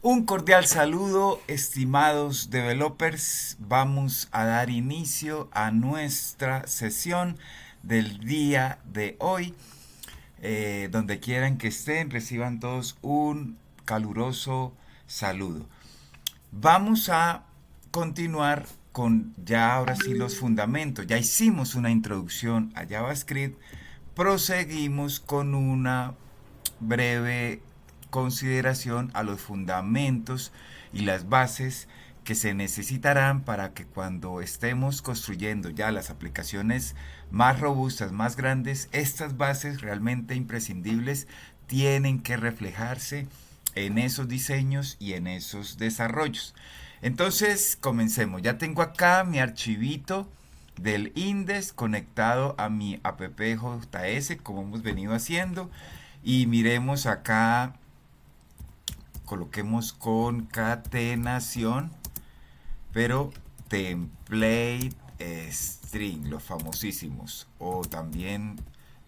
Un cordial saludo, estimados developers. Vamos a dar inicio a nuestra sesión del día de hoy. Donde quieran que estén, reciban todos un caluroso saludo. Vamos a continuar con ya ahora sí los fundamentos. Ya hicimos una introducción a JavaScript. Proseguimos con una breve consideración a los fundamentos y las bases que se necesitarán para que cuando estemos construyendo ya las aplicaciones más robustas, más grandes, estas bases realmente imprescindibles tienen que reflejarse en esos diseños y en esos desarrollos. Entonces, comencemos. Ya tengo acá mi archivito del index conectado a mi app.js como hemos venido haciendo, y miremos acá, coloquemos concatenación, pero template string, los famosísimos, o también,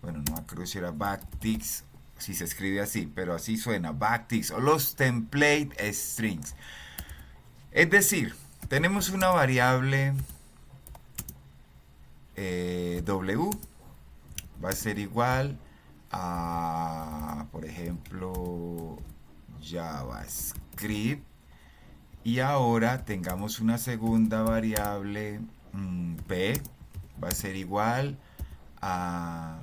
bueno, no creo si era backticks, si se escribe así, pero así suena, backticks, o los template strings. Es decir, tenemos una variable w, va a ser igual a, por ejemplo, JavaScript, y ahora tengamos una segunda variable p, va a ser igual a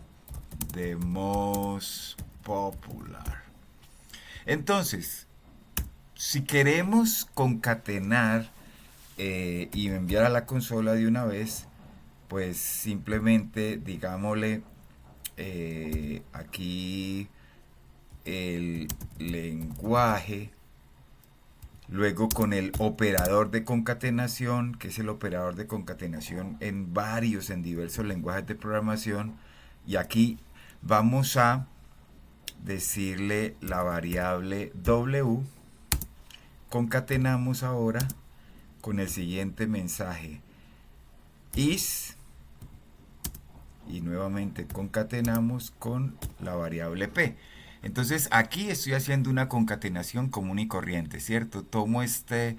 the most popular. Entonces, si queremos concatenar y enviar a la consola de una vez, pues simplemente digámosle aquí el lenguaje, luego con el operador de concatenación, que es el operador de concatenación en diversos lenguajes de programación, y aquí vamos a decirle la variable w, concatenamos ahora con el siguiente mensaje, is, y nuevamente concatenamos con la variable p. Entonces aquí estoy haciendo una concatenación común y corriente, ¿cierto? Tomo esta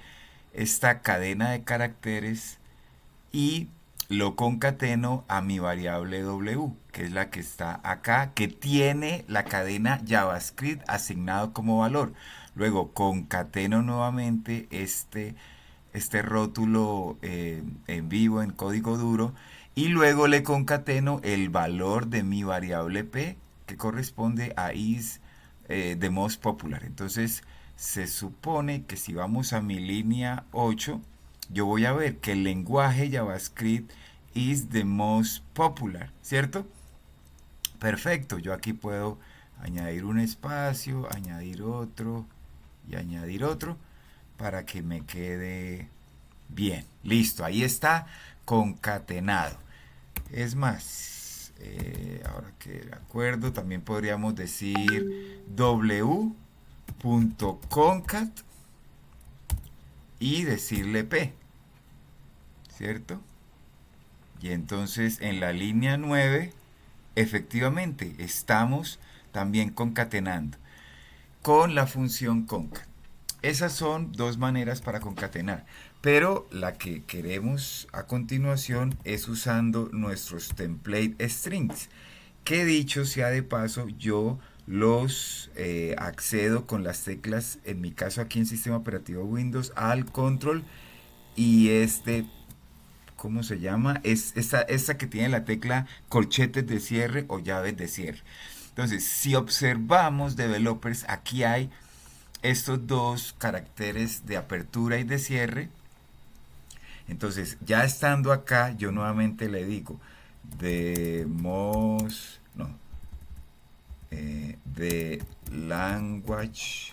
cadena de caracteres y lo concateno a mi variable w, que es la que está acá, que tiene la cadena JavaScript asignado como valor. Luego concateno nuevamente este rótulo en vivo, en código duro, y luego le concateno el valor de mi variable p, que corresponde a is the most popular. Entonces se supone que si vamos a mi línea 8, yo voy a ver que el lenguaje JavaScript is the most popular, ¿cierto? Perfecto, yo aquí puedo añadir un espacio, añadir otro y añadir otro para que me quede bien. Listo, ahí está concatenado. Es más, ahora que de acuerdo, también podríamos decir w.concat y decirle p, ¿cierto? Y entonces en la línea 9, efectivamente, estamos también concatenando con la función concat. Esas son dos maneras para concatenar, pero la que queremos a continuación es usando nuestros template strings, que dicho sea de paso, yo los accedo con las teclas, en mi caso aquí en sistema operativo Windows, al control y ¿cómo se llama? Es esta que tiene la tecla corchetes de cierre o llaves de cierre. Entonces, si observamos developers, aquí hay estos dos caracteres de apertura y de cierre. Entonces, ya estando acá, yo nuevamente le digo demos, no, de language.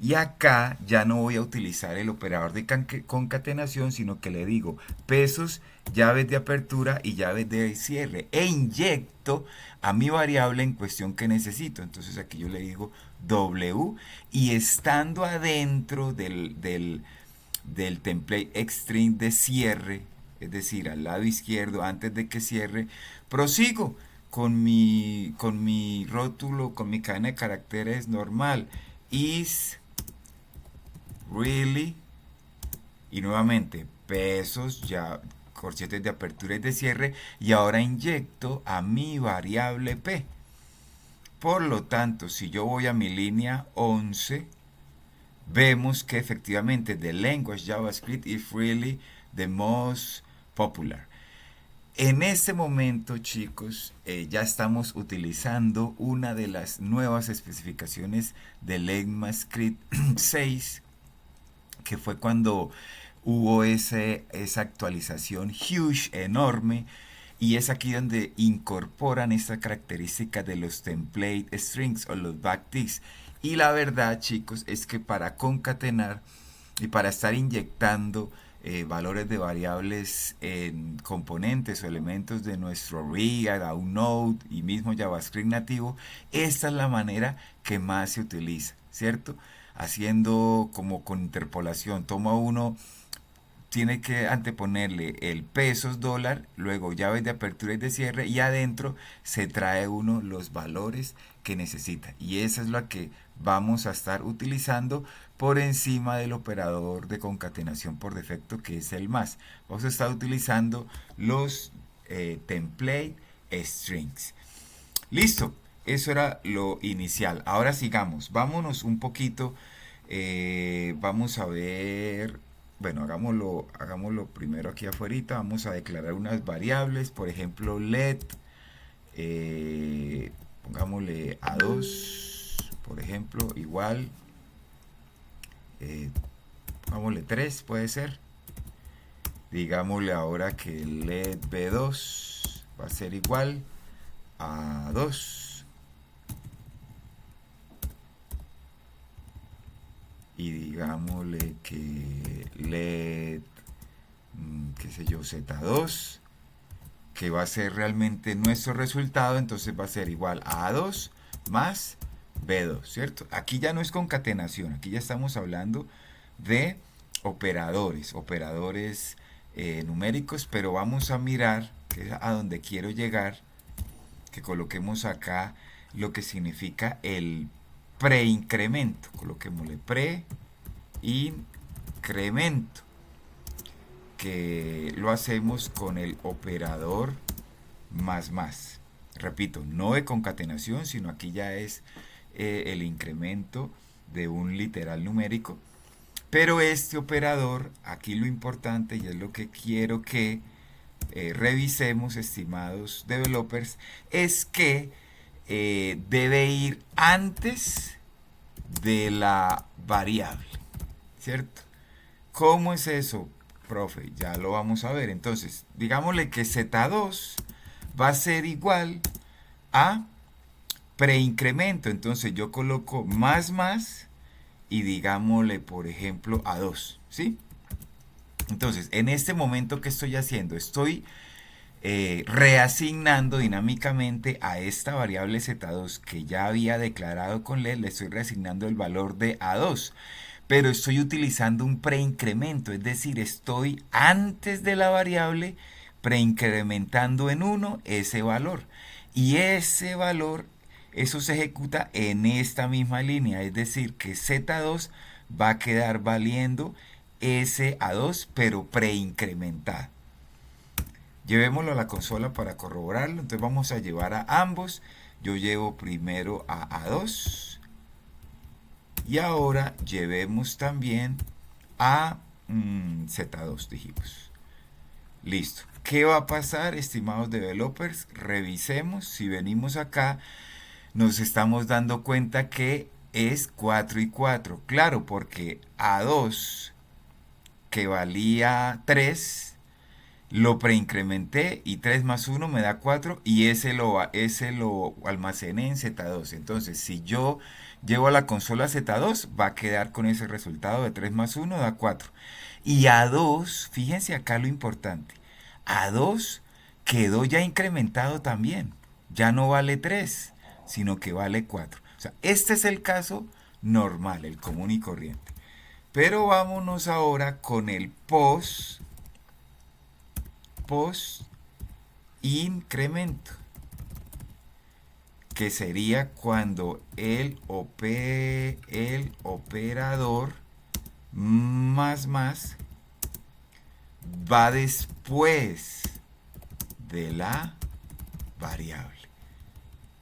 Y acá ya no voy a utilizar el operador de concatenación, sino que le digo pesos, llaves de apertura y llaves de cierre. E inyecto a mi variable en cuestión que necesito. Entonces aquí yo le digo W, y estando adentro del template string de cierre, es decir, al lado izquierdo, antes de que cierre, prosigo con mi rótulo, con mi cadena de caracteres normal. Is really, y nuevamente pesos, ya corchetes de apertura y de cierre, y ahora inyecto a mi variable P. Por lo tanto, si yo voy a mi línea 11, vemos que efectivamente the language JavaScript is really the most popular. En este momento, chicos, ya estamos utilizando una de las nuevas especificaciones del ECMAScript 6, que fue cuando hubo esa actualización huge, enorme, y es aquí donde incorporan esta característica de los template strings o los backticks. Y la verdad, chicos, es que para concatenar y para estar inyectando valores de variables en componentes o elementos de nuestro React, un Node y mismo JavaScript nativo, esta es la manera que más se utiliza, ¿cierto? Haciendo como con interpolación, toma uno, tiene que anteponerle el pesos dólar, luego llaves de apertura y de cierre, y adentro se trae uno los valores que necesita. Y esa es la que vamos a estar utilizando por encima del operador de concatenación por defecto, que es el más. Vamos a estar utilizando los template strings. Listo, eso era lo inicial. Ahora sigamos, vámonos un poquito, vamos a ver. Bueno, hagámoslo primero aquí afuera. Vamos a declarar unas variables, por ejemplo, let, pongámosle A2, por ejemplo, igual, pongámosle 3, puede ser. Digámosle ahora que let B2 va a ser igual a 2. Y digámosle que let, qué sé yo, Z2, que va a ser realmente nuestro resultado, entonces va a ser igual a A2 más B2, ¿cierto? Aquí ya no es concatenación, aquí ya estamos hablando de operadores numéricos, pero vamos a mirar, que es a donde quiero llegar, que coloquemos acá lo que significa el preincremento. Coloquémosle preincremento, que lo hacemos con el operador más. Repito, no de concatenación, sino aquí ya es el incremento de un literal numérico. Pero este operador, aquí lo importante, y es lo que quiero que revisemos, estimados developers, es que debe ir antes de la variable, ¿cierto? ¿Cómo es eso, profe? Ya lo vamos a ver. Entonces, digámosle que Z2 va a ser igual a preincremento. Entonces yo coloco más y digámosle, por ejemplo, a 2, ¿sí? Entonces, en este momento, ¿qué estoy haciendo? Estoy reasignando dinámicamente a esta variable Z2 que ya había declarado con LED, le estoy reasignando el valor de A2. Pero estoy utilizando un preincremento, es decir, estoy antes de la variable preincrementando en 1 ese valor. Y ese valor, eso se ejecuta en esta misma línea, es decir, que Z2 va a quedar valiendo ese A2, pero preincrementado. Llevémoslo a la consola para corroborarlo. Entonces vamos a llevar a ambos. Yo llevo primero a A2. Y ahora llevemos también a Z2, dijimos. Listo. ¿Qué va a pasar, estimados developers? Revisemos. Si venimos acá, nos estamos dando cuenta que es 4 y 4. Claro, porque A2, que valía 3, lo preincrementé y 3 más 1 me da 4 y ese lo almacené en Z2. Entonces, si yo llevo a la consola Z2, va a quedar con ese resultado de 3 más 1 da 4. Y A2, fíjense acá lo importante, A2 quedó ya incrementado también. Ya no vale 3, sino que vale 4. O sea, este es el caso normal, el común y corriente. Pero vámonos ahora con el post incremento, que sería cuando el operador más va después de la variable.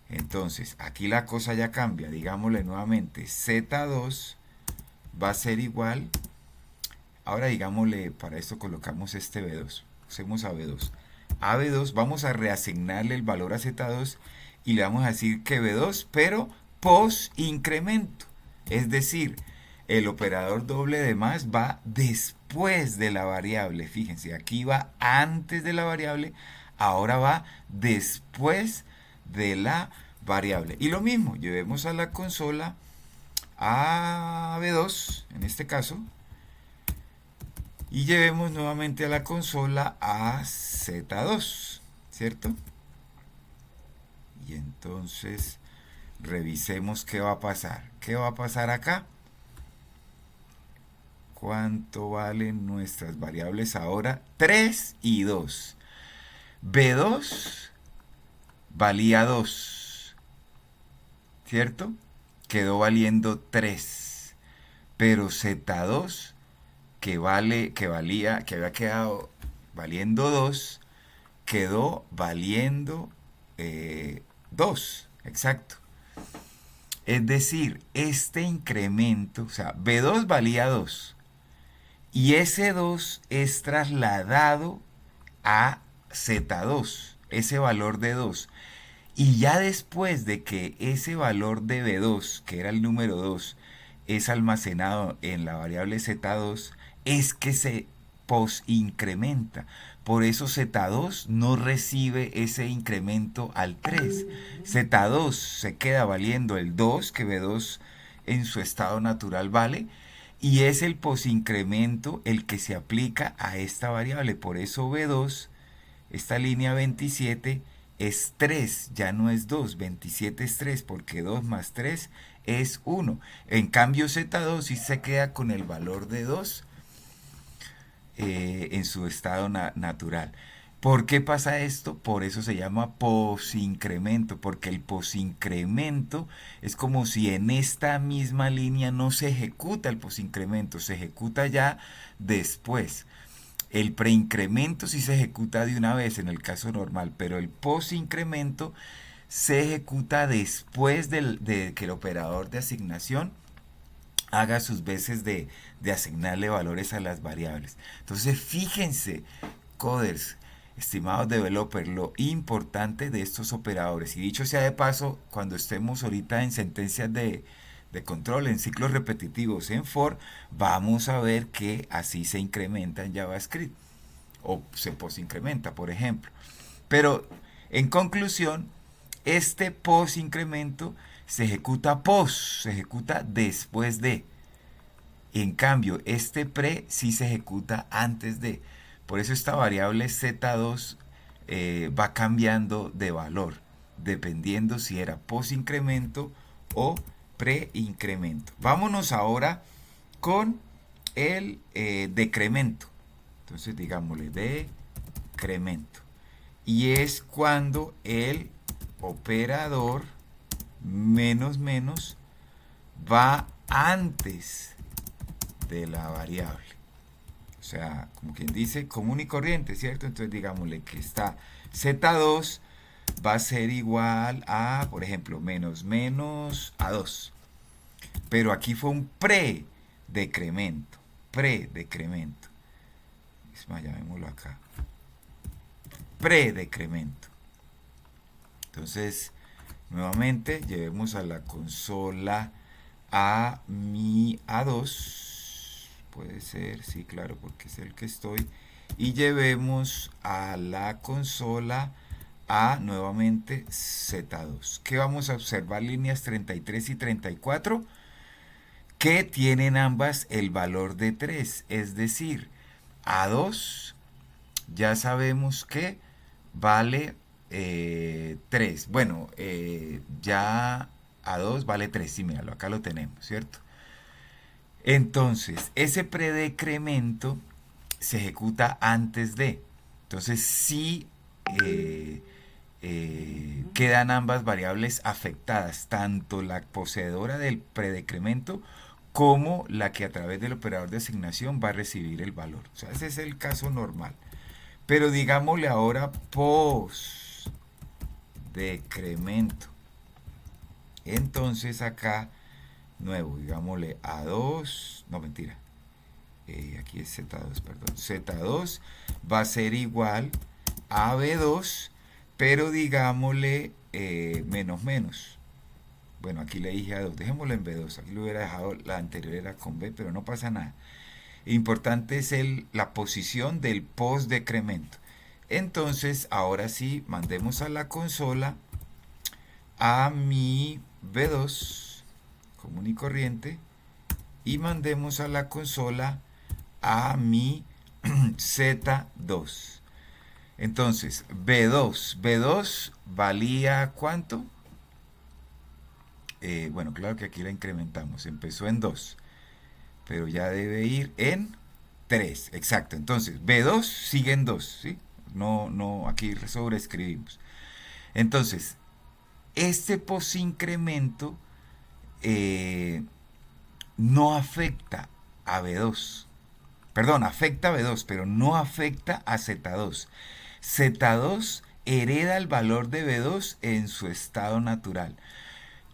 Entonces, aquí la cosa ya cambia. Digámosle nuevamente, Z2 va a ser igual. Ahora digámosle, para esto colocamos este B2. Usemos a B2. A B2 vamos a reasignarle el valor a Z2 y le vamos a decir que B2, pero post incremento. Es decir, el operador doble de más va después de la variable. Fíjense, aquí va antes de la variable, ahora va después de la variable. Y lo mismo, llevemos a la consola a B2, en este caso, y llevemos nuevamente a la consola a Z2, ¿cierto? Y entonces revisemos qué va a pasar. ¿Qué va a pasar acá? ¿Cuánto valen nuestras variables ahora? 3 y 2. B2 valía 2, ¿cierto? Quedó valiendo 3. Pero Z2, que había quedado valiendo 2, quedó valiendo 2. Exacto. Es decir, este incremento, o sea, B2 valía 2. Y ese 2 es trasladado a Z2, ese valor de 2. Y ya después de que ese valor de B2, que era el número 2, es almacenado en la variable Z2, es que se posincrementa. Por eso Z2 no recibe ese incremento al 3. Z2 se queda valiendo el 2, que B2 en su estado natural vale, y es el posincremento el que se aplica a esta variable. Por eso B2, esta línea 27, es 3, ya no es 2. 27 es 3, porque 2 más 3 es 1. En cambio Z2 sí se queda con el valor de 2 en su estado natural. ¿Por qué pasa esto? Por eso se llama posincremento, porque el posincremento es como si en esta misma línea no se ejecuta el posincremento, se ejecuta ya después. El preincremento sí se ejecuta de una vez en el caso normal, pero el posincremento se ejecuta después de que el operador de asignación haga sus veces de asignarle valores a las variables. Entonces, fíjense, coders, estimados developers, lo importante de estos operadores. Y dicho sea de paso, cuando estemos ahorita en sentencias de control, en ciclos repetitivos en for, vamos a ver que así se incrementa en JavaScript o se posincrementa, por ejemplo. Pero en conclusión, este posincremento se ejecuta se ejecuta después de. En cambio, este pre sí se ejecuta antes de. Por eso esta variable Z2 va cambiando de valor, dependiendo si era posincremento o preincremento. Vámonos ahora con el decremento. Entonces digámosle decremento. Y es cuando el operador menos menos va antes de la variable. O sea, como quien dice, común y corriente, ¿cierto? Entonces digámosle que está Z2 va a ser igual a, por ejemplo, menos menos a 2. Pero aquí fue un predecremento. Predecremento. Es más, llamémoslo acá. Predecremento. Entonces, nuevamente, llevemos a la consola a mi A2. Puede ser, sí, claro, porque es el que estoy. Y llevemos a la consola a nuevamente Z2. ¿Qué vamos a observar? Líneas 33 y 34 que tienen ambas el valor de 3. Es decir, A2 ya sabemos que vale 3. Bueno, ya A2 vale 3. Sí, míralo, acá lo tenemos, ¿cierto? Entonces, ese predecremento se ejecuta antes de. Entonces, sí quedan ambas variables afectadas, tanto la poseedora del predecremento como la que a través del operador de asignación va a recibir el valor. O sea, ese es el caso normal. Pero digámosle ahora post decremento. Entonces acá, nuevo, digámosle A2, no mentira, aquí es Z2, perdón, Z2 va a ser igual a B2, pero digámosle menos menos. Bueno, aquí le dije A2, dejémoslo en B2, aquí lo hubiera dejado, la anterior era con B, pero no pasa nada. Importante es la posición del post decremento. Entonces, ahora sí, mandemos a la consola a mi B2 común y corriente y mandemos a la consola a mi Z2. Entonces, B2 valía ¿cuánto? Bueno, claro que aquí la incrementamos, empezó en 2, pero ya debe ir en 3, exacto. Entonces, B2 sigue en 2, ¿sí? No, aquí sobreescribimos. Entonces, este posincremento no afecta a B2. Perdón, afecta a B2, pero no afecta a Z2. Z2 hereda el valor de B2 en su estado natural.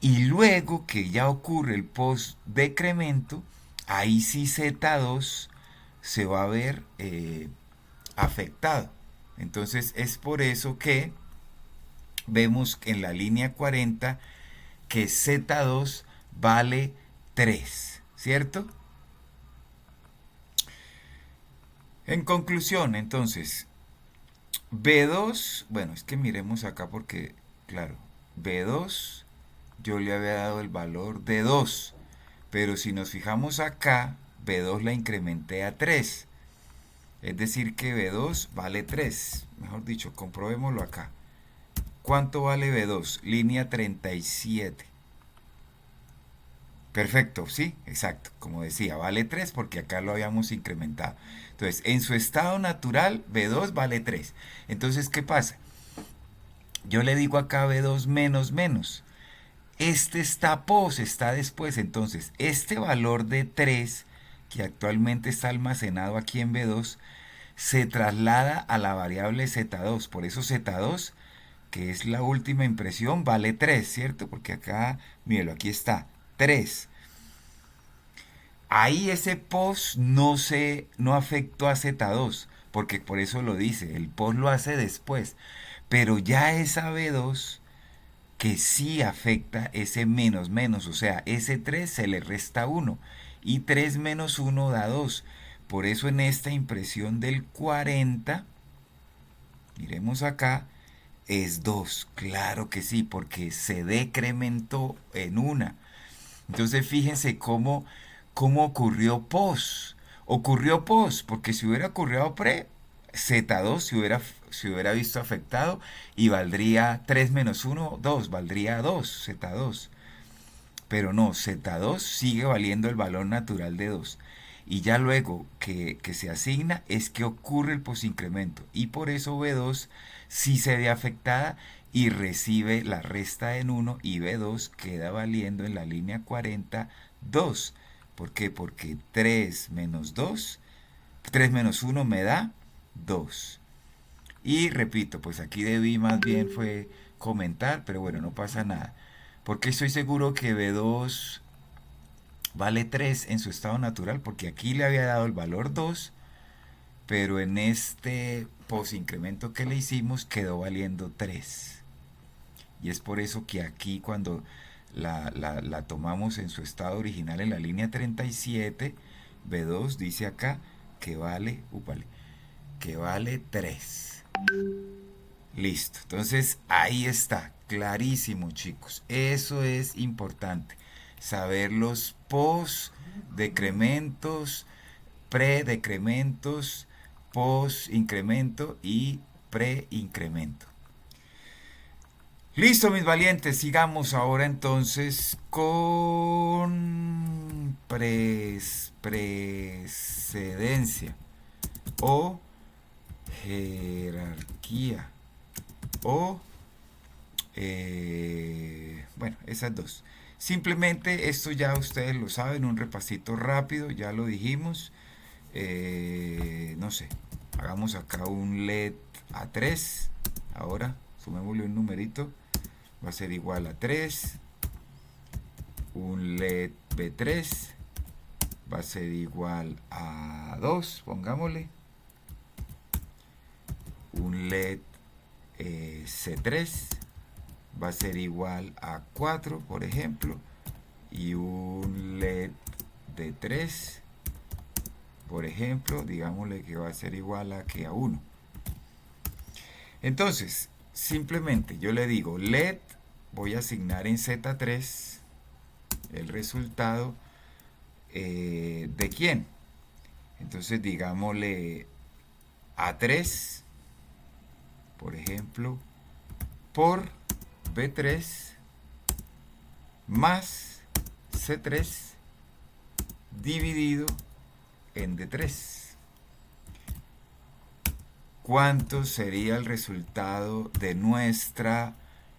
Y luego que ya ocurre el post-decremento, ahí sí Z2 se va a ver afectado. Entonces es por eso que vemos en la línea 40 que Z2 vale 3, ¿cierto? En conclusión, entonces, B2, bueno, es que miremos acá porque, claro, B2 yo le había dado el valor de 2, pero si nos fijamos acá, B2 la incrementé a 3, es decir que B2 vale 3, mejor dicho, comprobémoslo acá. ¿Cuánto vale B2? Línea 37. Perfecto, sí, exacto. Como decía, vale 3 porque acá lo habíamos incrementado. Entonces, en su estado natural, B2 vale 3. Entonces, ¿qué pasa? Yo le digo acá B2 menos menos. Este está pos, está después. Entonces, este valor de 3, que actualmente está almacenado aquí en B2, se traslada a la variable Z2. Por eso Z2, que es la última impresión, vale 3, ¿cierto? Porque acá, míralo, aquí está, 3. Ahí ese post no afectó a Z2, porque por eso lo dice, el post lo hace después. Pero ya esa B2 que sí afecta ese menos menos, o sea, ese 3 se le resta 1 y 3 menos 1 da 2. Por eso en esta impresión del 40, miremos acá, es 2. Claro que sí, porque se decrementó en una. Entonces fíjense cómo ocurrió pos. Ocurrió pos, porque si hubiera ocurrido pre, Z2 se hubiera visto afectado y valdría 3 menos 1, 2, valdría 2, Z2. Pero no, Z2 sigue valiendo el valor natural de 2. Y ya luego que se asigna es que ocurre el posincremento. Y por eso B2 sí se ve afectada y recibe la resta en 1 y B2 queda valiendo en la línea 40 2. ¿Por qué? Porque 3 menos 2, 3 menos 1 me da 2. Y repito, pues aquí debí más bien fue comentar, pero bueno, no pasa nada. Porque estoy seguro que B2 vale 3 en su estado natural, porque aquí le había dado el valor 2, pero en este posincremento que le hicimos quedó valiendo 3. Y es por eso que aquí cuando la tomamos en su estado original en la línea 37, B2 dice acá que que vale 3. Listo, entonces ahí está, clarísimo chicos, eso es importante, saber los post-decrementos, pre-decrementos, post-incremento y pre-incremento. Listo, mis valientes, sigamos ahora entonces con precedencia o jerarquía o bueno, esas dos. Simplemente esto ya ustedes lo saben, un repasito rápido, ya lo dijimos. No sé, hagamos acá un LED A3. Ahora, sumémosle un numerito. Va a ser igual a 3. Un LED B3 va a ser igual a 2, pongámosle. Un LED C3 va a ser igual a 4, por ejemplo. Y un LED D3, por ejemplo, digámosle que va a ser igual a que a 1. Entonces, simplemente yo le digo LED, voy a asignar en Z3 el resultado de quién. Entonces, digámosle A3, por ejemplo, por B3 más C3 dividido en D3. ¿Cuánto sería el resultado de nuestra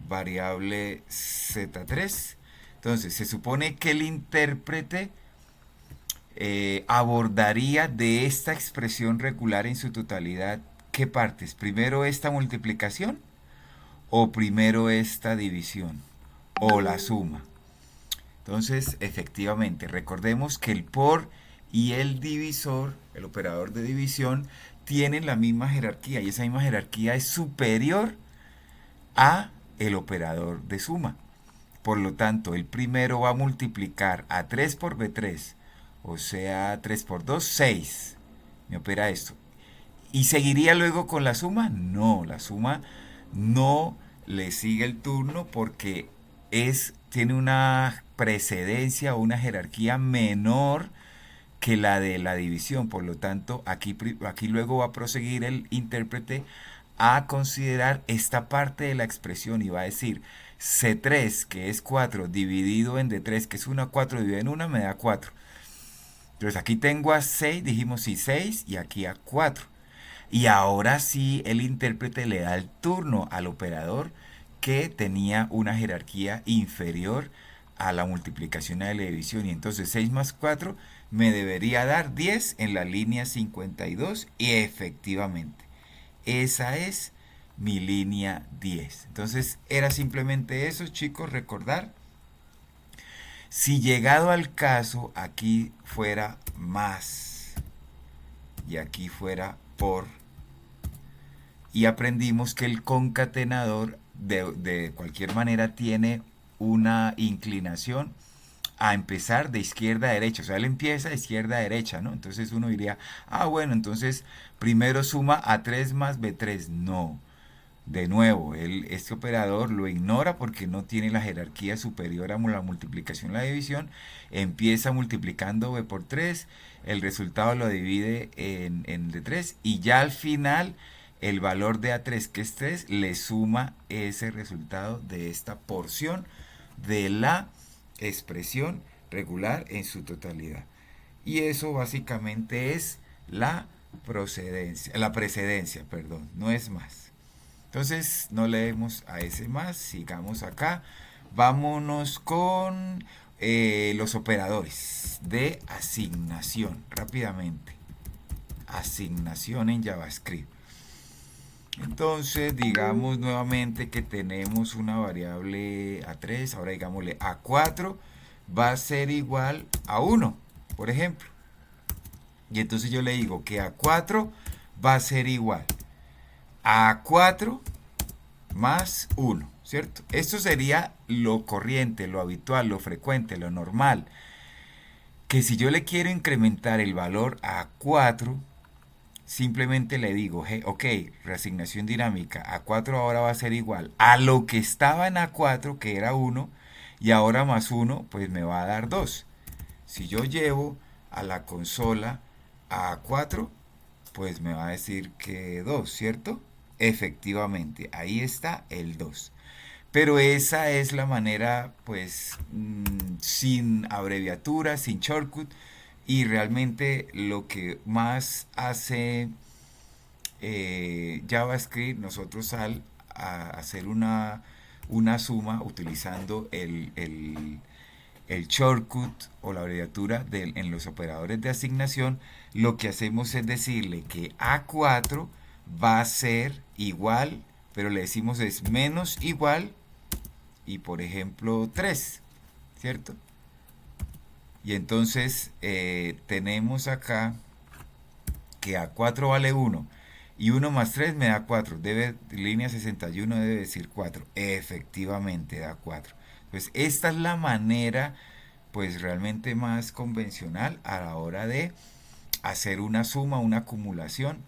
variable Z3? Entonces, se supone que el intérprete abordaría de esta expresión regular en su totalidad, ¿qué partes? ¿Primero esta multiplicación o primero esta división o la suma? Entonces, efectivamente, recordemos que el por y el divisor, el operador de división, tienen la misma jerarquía y esa misma jerarquía es superior a el operador de suma. Por lo tanto, el primero va a multiplicar a 3 por B3, o sea, 3 por 2, 6. Me opera esto. ¿Y seguiría luego con la suma? No, la suma no le sigue el turno porque tiene una precedencia o una jerarquía menor que la de la división. Por lo tanto, aquí luego va a proseguir el intérprete a considerar esta parte de la expresión y va a decir C3, que es 4, dividido en D3, que es 1, 4 dividido en 1, me da 4. Entonces aquí tengo a 6, dijimos sí, 6, y aquí a 4. Y ahora sí el intérprete le da el turno al operador que tenía una jerarquía inferior a la multiplicación y a la división. Y entonces 6 más 4 me debería dar 10 en la línea 52. Y efectivamente, esa es mi línea 10. Entonces era simplemente eso, chicos, recordar. Si llegado al caso aquí fuera más y aquí fuera por, y aprendimos que el concatenador de cualquier manera tiene una inclinación a empezar de izquierda a derecha, o sea, él empieza de izquierda a derecha, ¿no? Entonces uno diría, bueno, entonces primero suma A3 más B3, no. De nuevo, este operador lo ignora porque no tiene la jerarquía superior a la multiplicación y la división. Empieza multiplicando B por 3, el resultado lo divide en D3 y ya al final el valor de A3, que es 3, le suma ese resultado de esta porción de la expresión regular en su totalidad. Y eso básicamente es la precedencia, perdón, no es más. Entonces no leemos a ese más, sigamos acá. Vámonos con los operadores de asignación, rápidamente. Asignación en JavaScript. Entonces digamos nuevamente que tenemos una variable A3, ahora digámosle A4 va a ser igual a 1, por ejemplo. Y entonces yo le digo que A4 va a ser igual a 4 más 1, ¿cierto? Esto sería lo corriente, lo habitual, lo frecuente, lo normal. Que si yo le quiero incrementar el valor a 4, simplemente le digo, ok, reasignación dinámica, A4 ahora va a ser igual a lo que estaba en A4, que era 1, y ahora más 1, pues me va a dar 2. Si yo llevo a la consola a A4, pues me va a decir que 2, ¿cierto? Efectivamente, ahí está el 2. Pero esa es la manera, pues, sin abreviatura, sin shortcut. Y realmente lo que más hace JavaScript, nosotros a hacer una suma utilizando el shortcut o la abreviatura en los operadores de asignación, lo que hacemos es decirle que A4 va a ser igual, pero le decimos es menos igual y por ejemplo 3, ¿cierto? Y entonces tenemos acá que A4 vale 1 y 1 más 3 me da 4. Línea 61 debe decir 4. Efectivamente da 4. Pues esta es la manera pues realmente más convencional a la hora de hacer una suma, una acumulación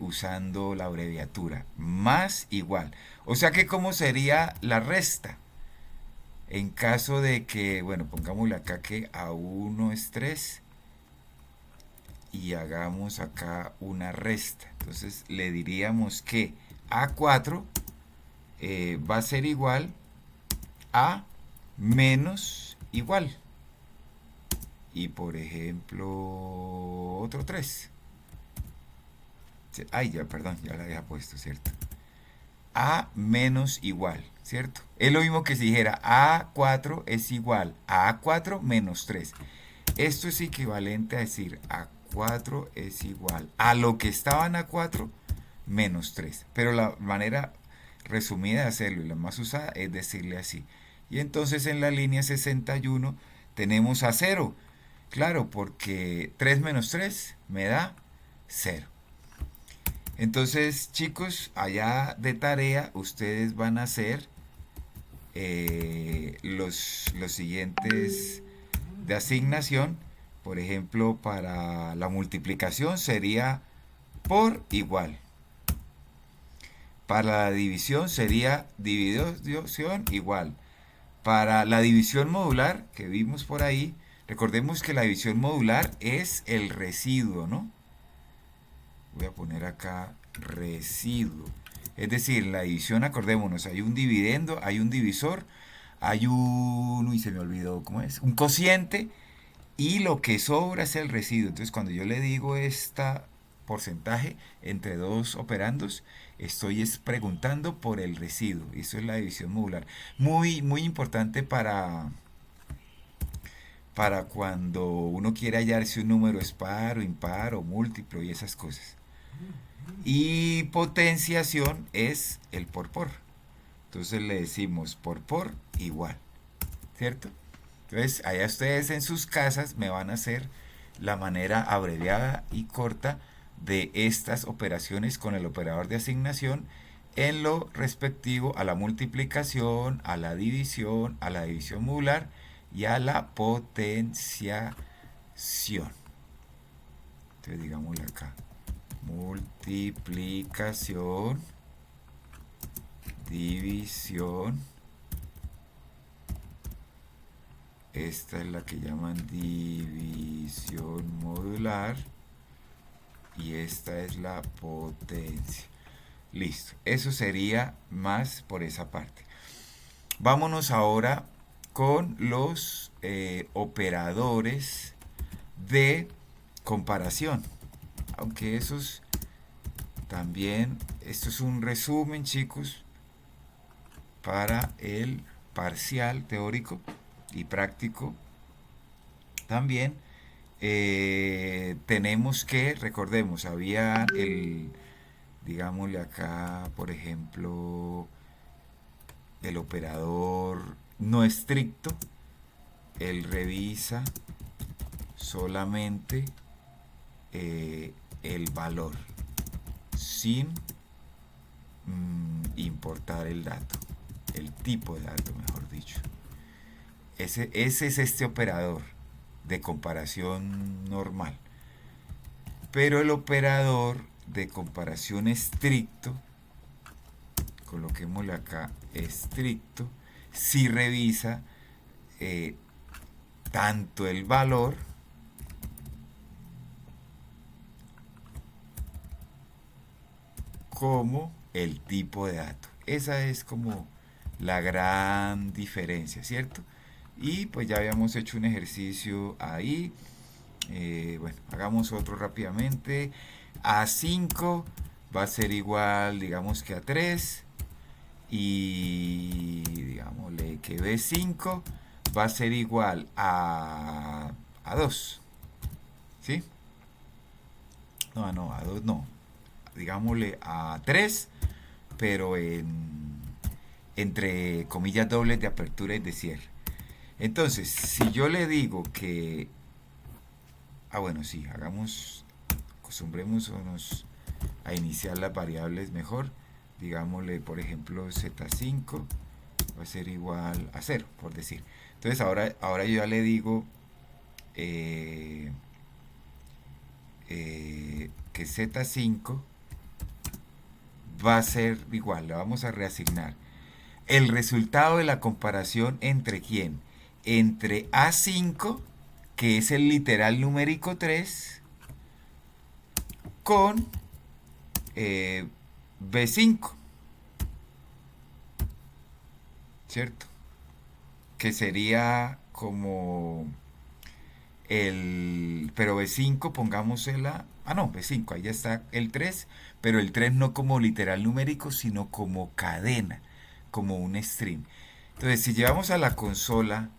usando la abreviatura más igual. O sea que ¿cómo sería la resta? En caso de que, bueno, pongámosle acá que A1 es 3 y hagamos acá una resta. Entonces le diríamos que A4 va a ser igual a menos igual. Y por ejemplo, otro 3. Ay, ya, perdón, ya la había puesto, ¿cierto? A menos igual, ¿cierto? Es lo mismo que si dijera A4 es igual a A4 menos 3. Esto es equivalente a decir A4 es igual a lo que estaba en A4 menos 3. Pero la manera resumida de hacerlo y la más usada es decirle así. Y entonces en la línea 61 tenemos a 0. Claro, porque 3 menos 3 me da 0. Entonces, chicos, allá de tarea ustedes van a hacer los siguientes de asignación. Por ejemplo, para la multiplicación sería por igual. Para la división sería división igual. Para la división modular que vimos por ahí, recordemos que la división modular es el residuo, ¿no? Voy a poner acá residuo. Es decir, la división, acordémonos, hay un dividendo, hay un divisor, hay un, uy, se me olvidó, ¿cómo es? Un cociente y lo que sobra es el residuo. Entonces, cuando yo le digo esta porcentaje entre dos operandos, estoy preguntando por el residuo. Eso es la división modular. Muy, muy importante para cuando uno quiere hallar si un número es par o impar o múltiplo y esas cosas. Y potenciación es el por. Entonces le decimos por igual, ¿cierto? Entonces allá ustedes en sus casas me van a hacer la manera abreviada y corta de estas operaciones con el operador de asignación en lo respectivo a la multiplicación, a la división modular y a la potenciación. Entonces digámosle acá, multiplicación, división, esta es la que llaman división modular y esta es la potencia. Listo, eso sería más por esa parte. Vámonos ahora con los operadores de comparación. Aunque esos también, esto es un resumen, chicos, para el parcial teórico y práctico. También tenemos que, recordemos, había digámosle acá, por ejemplo, el operador no estricto. Él revisa solamente el valor sin importar el dato, el tipo de dato, mejor dicho. Ese es este operador de comparación normal. Pero el operador de comparación estricto, coloquémosle acá estricto, si revisa tanto el valor como el tipo de dato. Esa es como la gran diferencia, ¿cierto? Y pues ya habíamos hecho un ejercicio ahí. Bueno, hagamos otro rápidamente. A5 va a ser igual, digamos que a 3. Y digámosle que B5 va a ser igual a 2. ¿Sí? No, a 2 no. Digámosle a 3, pero entre comillas dobles de apertura y de cierre. Entonces, si yo le digo que... bueno, sí, acostumbrémonos a iniciar las variables mejor. Digámosle, por ejemplo, z5 va a ser igual a 0, por decir. Entonces, ahora yo ya le digo que z5 va a ser igual, le vamos a reasignar el resultado de la comparación entre quién, entre A5, que es el literal numérico 3, con B5, ¿cierto? Que sería como pero B5, pongámosela, no, B5, ahí ya está el 3, pero el 3 no como literal numérico, sino como cadena, como un string. Entonces, si llevamos a la consola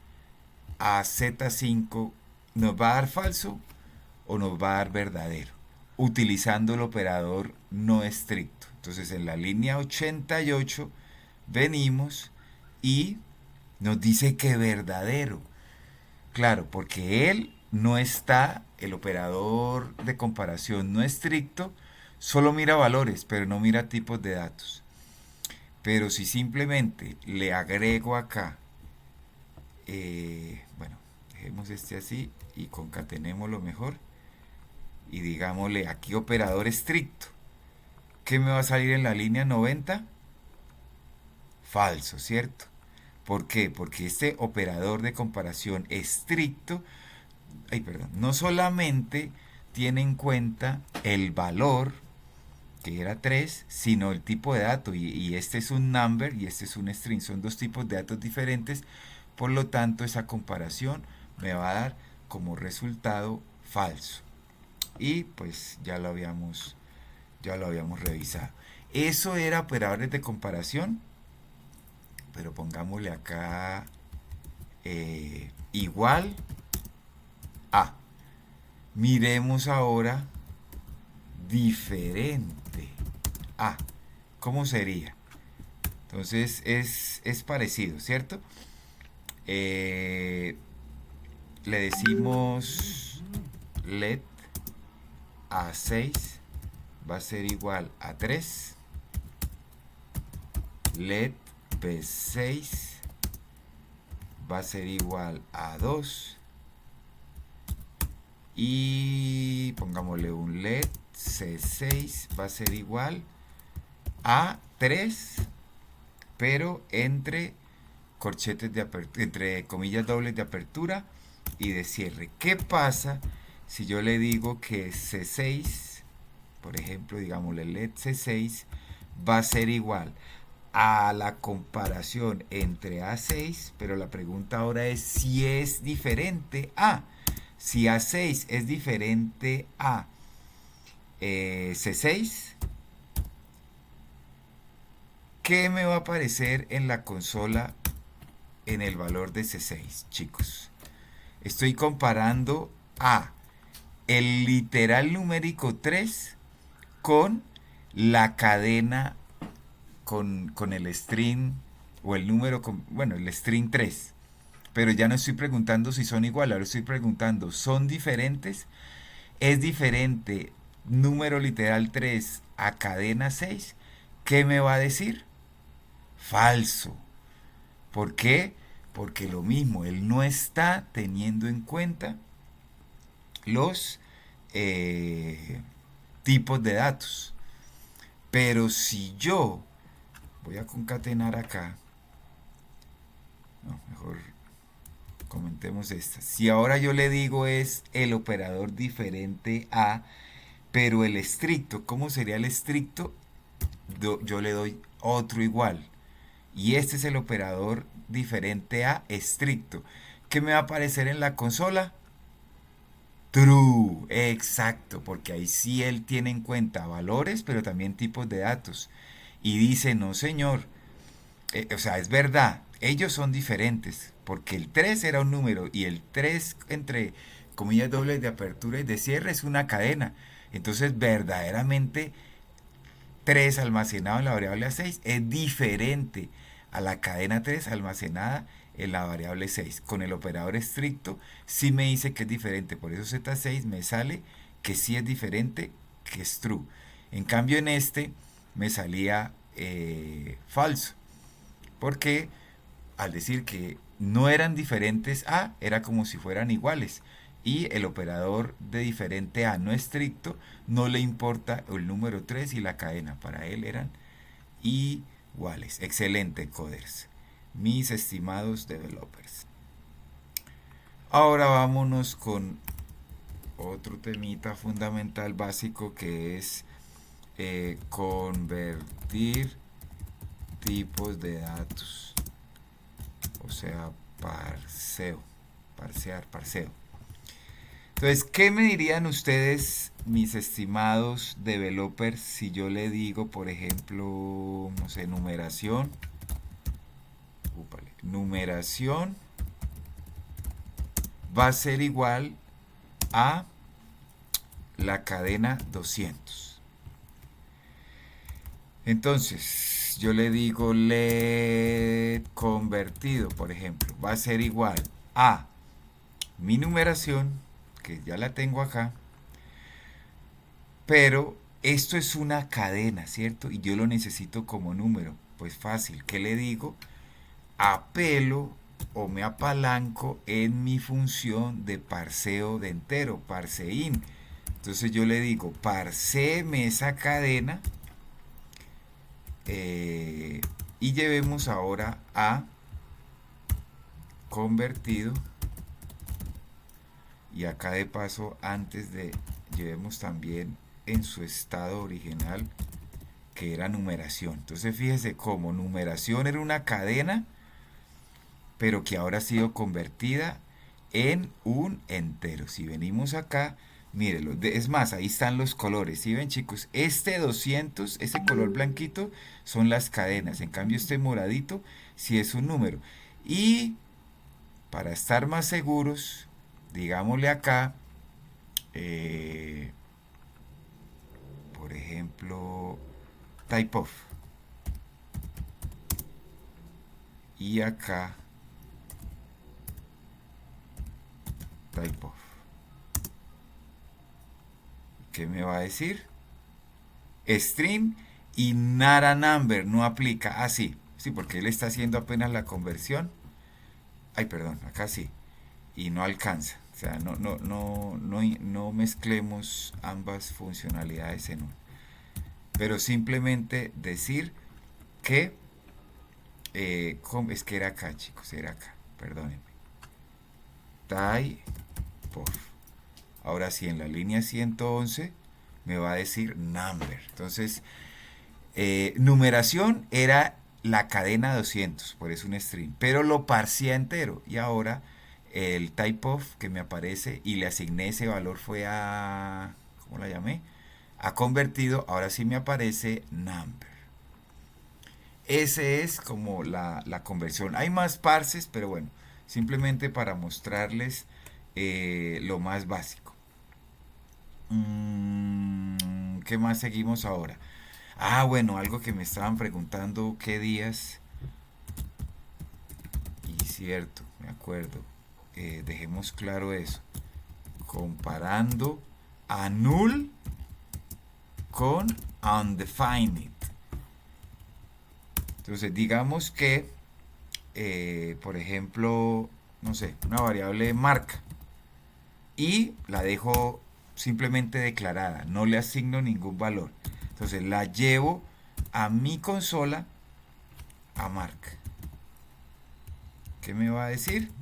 a Z5, ¿nos va a dar falso o nos va a dar verdadero? Utilizando el operador no estricto. Entonces, en la línea 88 venimos y nos dice que verdadero. Claro, porque él no está, el operador de comparación no estricto, solo mira valores, pero no mira tipos de datos. Pero si simplemente le agrego acá, bueno, dejemos este así y concatenémoslo mejor. Y digámosle aquí operador estricto. ¿Qué me va a salir en la línea 90? Falso, ¿cierto? ¿Por qué? Porque este operador de comparación estricto, no solamente tiene en cuenta el valor, que era 3, sino el tipo de dato. Y este es un number y este es un string. Son dos tipos de datos diferentes. Por lo tanto, esa comparación me va a dar como resultado falso. Y pues ya lo habíamos revisado. Eso era operadores de comparación. Pero pongámosle acá igual a. Miremos ahora diferente a. ¿Cómo sería? Entonces es parecido, ¿cierto? Le decimos let a6 va a ser igual a 3. Let B6 va a ser igual a 2 y pongámosle un let C6 va a ser igual a 3, pero entre corchetes de apertura, entre comillas dobles de apertura y de cierre. ¿Qué pasa si yo le digo que C6, por ejemplo, digámosle let C6 va a ser igual a la comparación entre A6, pero la pregunta ahora es si es diferente a. Si A6 es diferente a C6, ¿qué me va a aparecer en la consola en el valor de C6, chicos? Estoy comparando a el literal numérico 3 con la cadena con el string o el número, el string 3. Pero ya no estoy preguntando si son iguales, ahora estoy preguntando, ¿son diferentes? ¿Es diferente número literal 3 a cadena 6? ¿Qué me va a decir? Falso. ¿Por qué? Porque lo mismo, él no está teniendo en cuenta los tipos de datos. Pero si yo voy a concatenar acá, no, mejor comentemos esta. Si ahora yo le digo es el operador diferente a, pero el estricto, ¿cómo sería el estricto? Yo le doy otro igual. Y este es el operador diferente a estricto. ¿Qué me va a aparecer en la consola? True, exacto, porque ahí sí él tiene en cuenta valores, pero también tipos de datos. Y dice, no señor, o sea, es verdad, ellos son diferentes, porque el 3 era un número y el 3 entre comillas dobles de apertura y de cierre es una cadena. Entonces verdaderamente 3 almacenado en la variable A6 es diferente a la cadena 3 almacenada en la variable 6. Con el operador estricto sí me dice que es diferente, por eso Z6 me sale que sí es diferente, que es true. En cambio en este me salía falso, porque al decir que no eran diferentes a, era como si fueran iguales. Y el operador de diferente a no estricto no le importa el número 3 y la cadena. Para él eran iguales. Excelente, coders. Mis estimados developers. Ahora vámonos con otro temita fundamental básico que es convertir tipos de datos. O sea, parseo. Entonces, ¿qué me dirían ustedes, mis estimados developers, si yo le digo, por ejemplo, no sé, numeración? Numeración va a ser igual a la cadena 200. Entonces, yo le digo let convertido, por ejemplo, va a ser igual a mi numeración, que ya la tengo acá, pero esto es una cadena, ¿cierto? Y yo lo necesito como número. Pues fácil, ¿qué le digo? Apelo o me apalanco en mi función de parseo de entero, parseIn. Entonces yo le digo, parséme esa cadena y llevemos ahora a convertido. Y acá de paso, antes de llevemos también en su estado original, que era numeración. Entonces fíjese cómo numeración era una cadena, pero que ahora ha sido convertida en un entero. Si venimos acá, mírenlo, es más, ahí están los colores. ¿Sí ven, chicos? Este 200, ese color blanquito, son las cadenas. En cambio, este moradito, sí es un número. Y para estar más seguros, digámosle acá, por ejemplo, type of. Y acá, type of. ¿Qué me va a decir? String y not a number no aplica. Ah, sí, sí, porque él está haciendo apenas la conversión. Ay, perdón, acá sí. Y no alcanza. O sea, no mezclemos ambas funcionalidades en uno. Pero simplemente decir que es que era acá, chicos, era acá, perdónenme. Type of. Ahora sí, en la línea 111 me va a decir number. Entonces, numeración era la cadena 200, por eso un string, pero lo parsea entero. Y ahora el type of que me aparece y le asigné ese valor fue a, ¿cómo la llamé? A convertido, ahora sí me aparece number. Ese es como la conversión. Hay más parses, pero bueno, simplemente para mostrarles lo más básico. ¿Qué más seguimos ahora? Ah, bueno, algo que me estaban preguntando, ¿qué días? Y cierto, me acuerdo. Dejemos claro eso. Comparando a null con undefined. Entonces, digamos que, por ejemplo, no sé, una variable marca. Y la dejo simplemente declarada, no le asigno ningún valor. Entonces la llevo a mi consola a marca. ¿Qué me va a decir?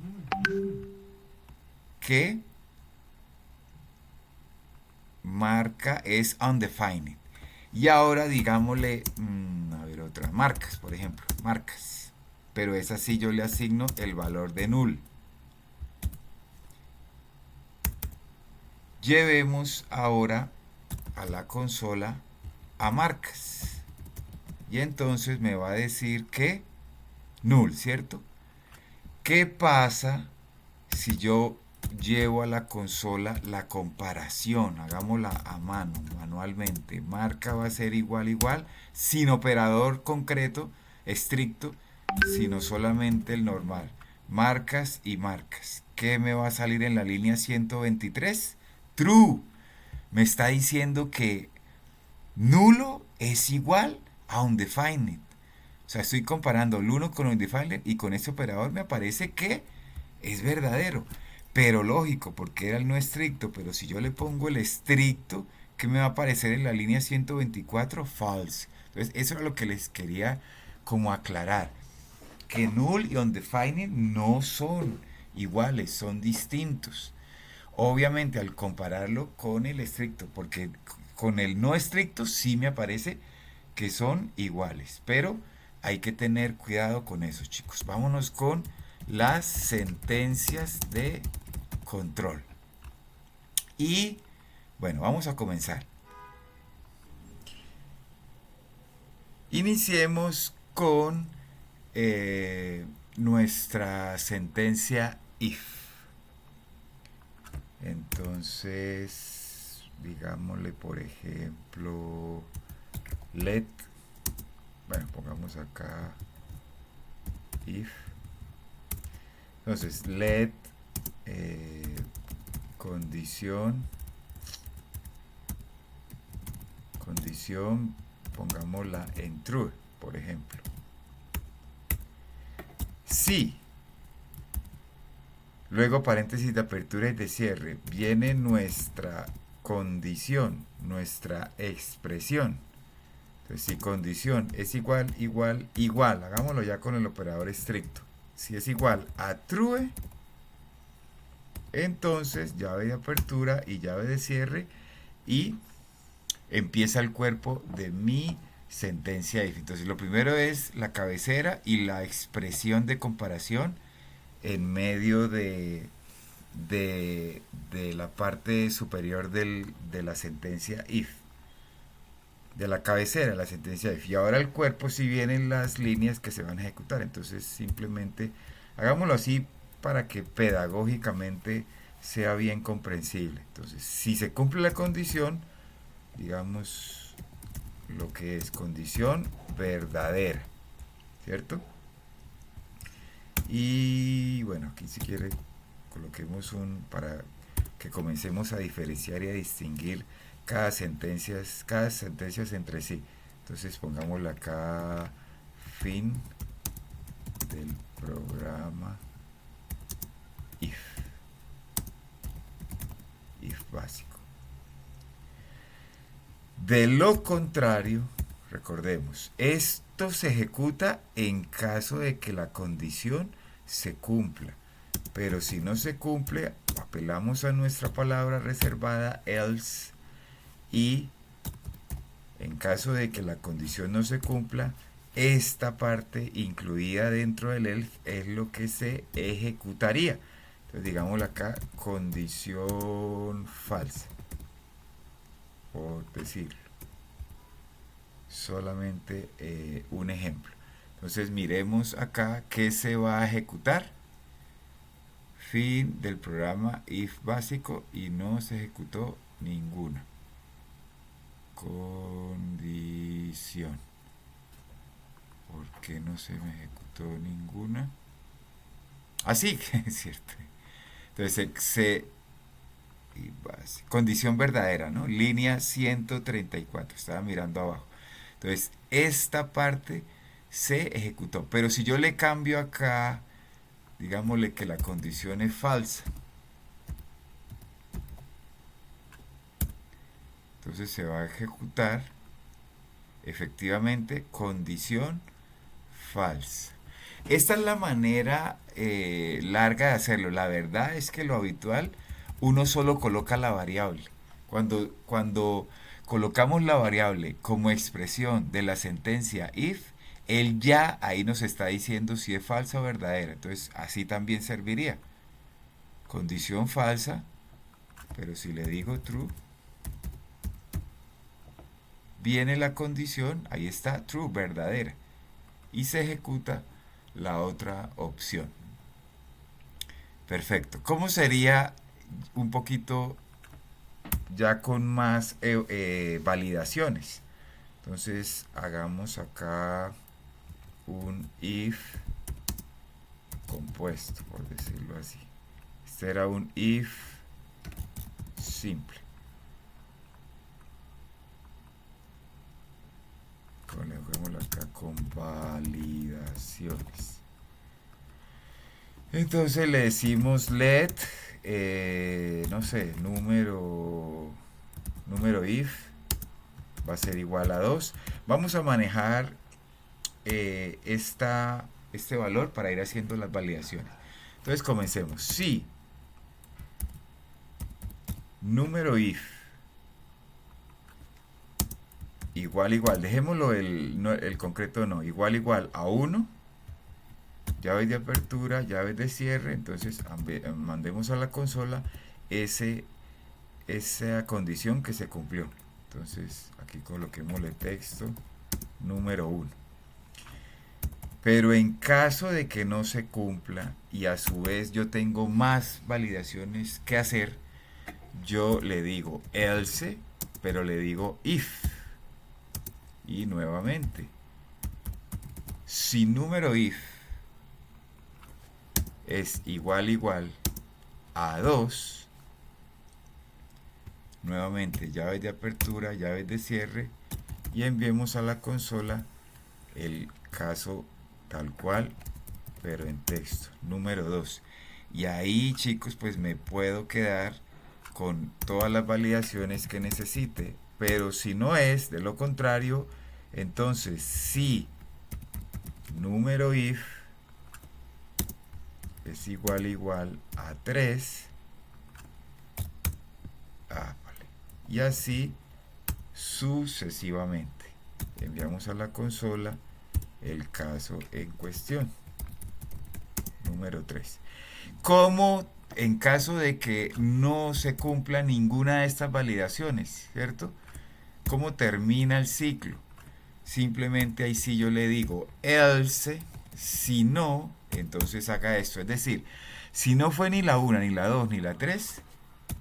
Que marca es undefined. Y ahora digámosle, a ver, otras marcas, por ejemplo, marcas. Pero es así, yo le asigno el valor de null. Llevemos ahora a la consola a marcas. Y entonces me va a decir que null, ¿cierto? ¿Qué pasa si yo llevo a la consola la comparación? Hagámosla a mano, manualmente. Marca va a ser igual, igual, sin operador concreto, estricto, sino solamente el normal. Marcas y marcas. ¿Qué me va a salir en la línea 123? True. Me está diciendo que nulo es igual a undefined. O sea, estoy comparando el 1 con undefined y con este operador me aparece que es verdadero. Pero lógico, porque era el no estricto. Pero si yo le pongo el estricto, ¿qué me va a aparecer en la línea 124? False. Entonces, eso es lo que les quería como aclarar. Que null y undefined no son iguales, son distintos. Obviamente al compararlo con el estricto, porque con el no estricto sí me aparece que son iguales, pero hay que tener cuidado con eso, chicos. Vámonos con las sentencias de control. Y bueno, vamos a comenzar. Iniciemos con nuestra sentencia if. Entonces, digámosle por ejemplo, let, bueno, pongamos acá if. Entonces, let condición, pongámosla en true, por ejemplo. Si, luego paréntesis de apertura y de cierre, viene nuestra condición, nuestra expresión. Entonces, si condición es igual, igual, igual, hagámoslo ya con el operador estricto. Si es igual a true, entonces llave de apertura y llave de cierre y empieza el cuerpo de mi sentencia if. Entonces, lo primero es la cabecera y la expresión de comparación en medio de la parte superior de la sentencia if. De la cabecera de la sentencia if. Y ahora el cuerpo si vienen las líneas que se van a ejecutar. Entonces simplemente hagámoslo así para que pedagógicamente sea bien comprensible. Entonces, si se cumple la condición, digamos lo que es condición verdadera, ¿cierto? Y bueno, aquí si quiere coloquemos para que comencemos a diferenciar y a distinguir cada sentencias entre sí. Entonces pongámosle acá fin del programa if básico. De lo contrario, recordemos, esto se ejecuta en caso de que la condición se cumpla. Pero si no se cumple, apelamos a nuestra palabra reservada else y en caso de que la condición no se cumpla, esta parte incluida dentro del else es lo que se ejecutaría. Entonces digámosle acá condición falsa, por decirlo. Solamente un ejemplo. Entonces miremos acá qué se va a ejecutar. Fin del programa if básico y no se ejecutó ninguna condición. ¿Por qué no se me ejecutó ninguna? Así que es cierto. Entonces condición verdadera, ¿no? Línea 134. Estaba mirando abajo. Entonces esta parte se ejecutó. Pero si yo le cambio acá, digámosle que la condición es falsa. Entonces se va a ejecutar efectivamente condición falsa. Esta es la manera larga de hacerlo. La verdad es que lo habitual, uno solo coloca la variable. Cuando colocamos la variable como expresión de la sentencia if, él ya ahí nos está diciendo si es falsa o verdadera. Entonces así también serviría. Condición falsa, pero si le digo true, viene la condición, ahí está, true, verdadera. Y se ejecuta la otra opción. Perfecto. ¿Cómo sería un poquito ya con más validaciones? Entonces hagamos acá un if compuesto, por decirlo así. Este era un if simple. Coloquémoslo acá con validaciones. Entonces le decimos let, no sé, número if va a ser igual a 2. Vamos a manejar este valor para ir haciendo las validaciones. Entonces comencemos. Si número if igual, dejémoslo el concreto no, igual a 1, llaves de apertura, llaves de cierre, entonces mandemos a la consola esa condición que se cumplió. Entonces aquí coloquémosle texto número 1. Pero en caso de que no se cumpla y a su vez yo tengo más validaciones que hacer, yo le digo else, pero le digo if. Y nuevamente, si número if es igual a 2, nuevamente llaves de apertura, llaves de cierre, y enviemos a la consola el caso tal cual, pero en texto, número 2. Y ahí, chicos, pues me puedo quedar con todas las validaciones que necesite. Pero si no es, de lo contrario, entonces si número if es igual a 3, vale. Y así sucesivamente. Enviamos a la consola el caso en cuestión, número 3. ¿Cómo en caso de que no se cumpla ninguna de estas validaciones, cierto? ¿Cómo termina el ciclo? Simplemente ahí sí yo le digo else, si no, entonces haga esto. Es decir, si no fue ni la 1, ni la 2, ni la 3,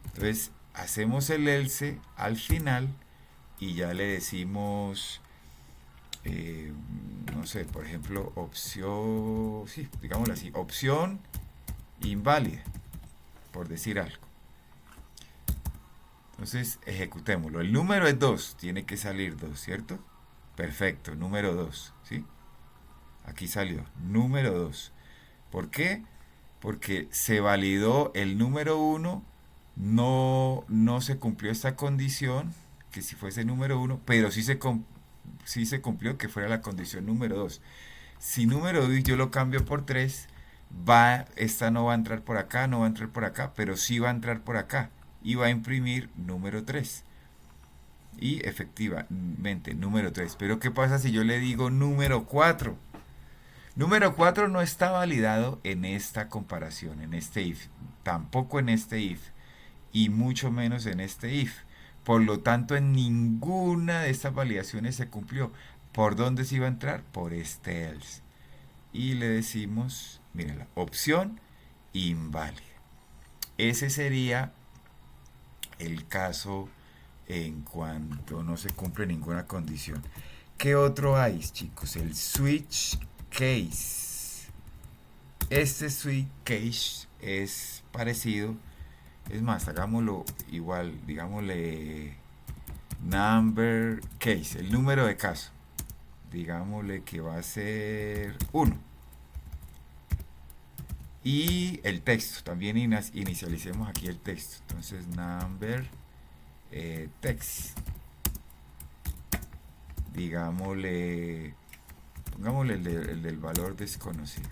entonces hacemos el else al final y ya le decimos, no sé, por ejemplo, opción, sí, digámoslo así, opción inválida, por decir algo. Entonces ejecutémoslo. El número es 2, tiene que salir 2, ¿cierto? Perfecto, número 2, ¿sí? Aquí salió, número 2. ¿Por qué? Porque se validó el número 1, no se cumplió esta condición, que si fuese número 1, pero sí se cumplió que fuera la condición número 2. Si número 2 yo lo cambio por 3, esta no va a entrar por acá, no va a entrar por acá, pero sí va a entrar por acá y va a imprimir número 3. Y efectivamente, número 3. Pero ¿qué pasa si yo le digo número 4? Número 4 no está validado en esta comparación, en este if. Tampoco en este if. Y mucho menos en este if. Por lo tanto, en ninguna de estas validaciones se cumplió. ¿Por dónde se iba a entrar? Por este else. Y le decimos, miren, la opción inválida. Ese sería el caso en cuanto no se cumple ninguna condición. ¿Qué otro hay, chicos? El switch case. Este switch case es parecido. Es más, hagámoslo igual. Digámosle number case, el número de caso. Digámosle que va a ser 1. Y el texto. También inicialicemos aquí el texto. Entonces, number text. Digámosle, pongámosle el del valor desconocido.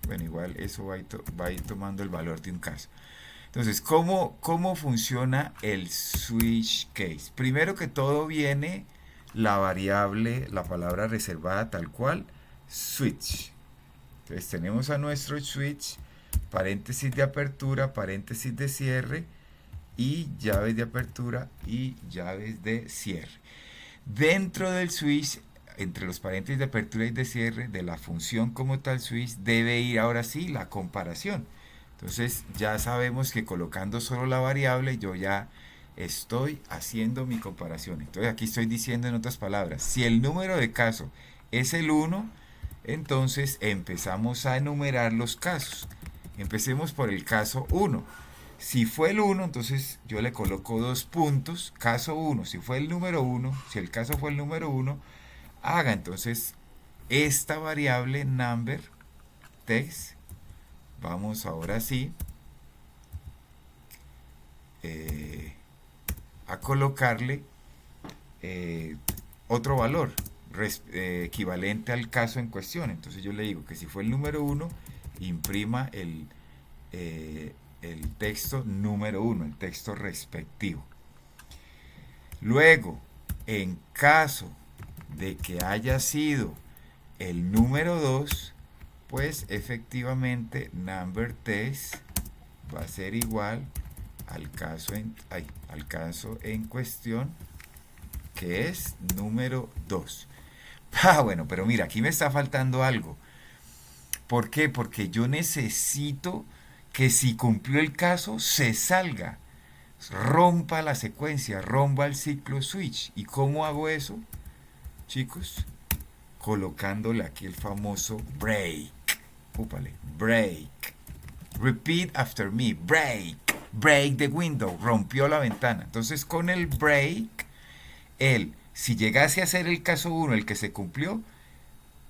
Bueno, igual eso va a ir tomando el valor de un caso. Entonces, ¿cómo funciona el switch case? Primero que todo viene la variable, la palabra reservada tal cual, switch. Entonces tenemos a nuestro switch, paréntesis de apertura, paréntesis de cierre, y llaves de apertura y llaves de cierre. Dentro del switch, entre los paréntesis de apertura y de cierre de la función como tal switch, debe ir ahora sí la comparación. Entonces ya sabemos que colocando solo la variable yo ya estoy haciendo mi comparación. Entonces aquí estoy diciendo en otras palabras, si el número de caso es el 1, entonces empezamos a enumerar los casos. Empecemos por el caso 1. Si fue el 1, entonces yo le coloco 2 puntos, caso 1. Si fue el número 1, si el caso fue el número 1, haga entonces esta variable number text. Vamos ahora sí a colocarle otro valor equivalente al caso en cuestión. Entonces yo le digo que si fue el número 1, imprima el texto número 1, el texto respectivo. Luego, en caso de que haya sido el número 2, pues efectivamente number text va a ser igual al caso en cuestión, que es número 2. Bueno, pero mira, aquí me está faltando algo. ¿Por qué? Porque yo necesito que si cumplió el caso, se salga, rompa la secuencia, rompa el ciclo switch. ¿Y cómo hago eso, chicos? Colocándole aquí el famoso break. Úpale, break. Repeat after me, break. Break the window, rompió la ventana. Entonces con el break, si llegase a ser el caso 1 el que se cumplió,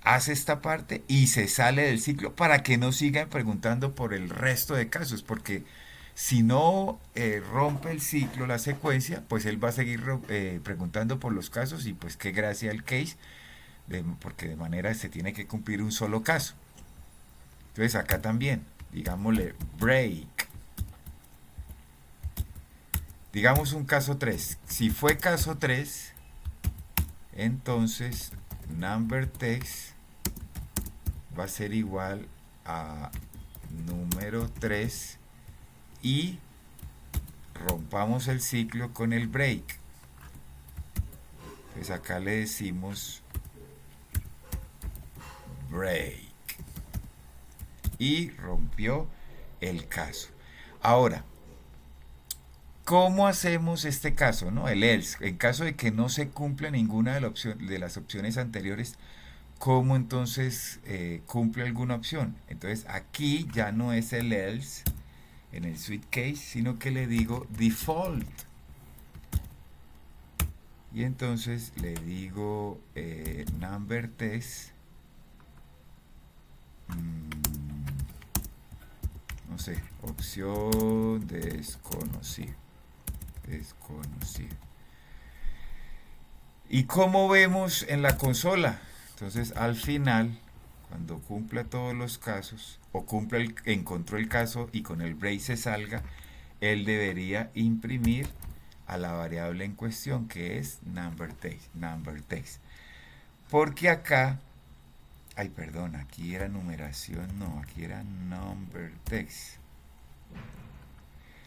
hace esta parte y se sale del ciclo para que no sigan preguntando por el resto de casos, porque si no rompe el ciclo, la secuencia, pues él va a seguir preguntando por los casos y pues qué gracia el case, porque de manera se tiene que cumplir un solo caso. Entonces acá también, digámosle break. Digamos un caso 3. Si fue caso 3, entonces number text va a ser igual a número 3 y rompamos el ciclo con el break. Pues acá le decimos break y rompió el caso. Ahora, ¿cómo hacemos este caso, no? El else. En caso de que no se cumpla ninguna de las opciones anteriores, ¿cómo entonces cumple alguna opción? Entonces aquí ya no es el else en el switch case, sino que le digo default. Y entonces le digo number text, no sé, opción desconocida. ¿Y cómo vemos en la consola? Entonces al final, cuando cumpla todos los casos, o encontró el caso y con el break se salga, él debería imprimir a la variable en cuestión, que es number text. Porque acá, perdón, aquí era numeración, no, aquí era number text.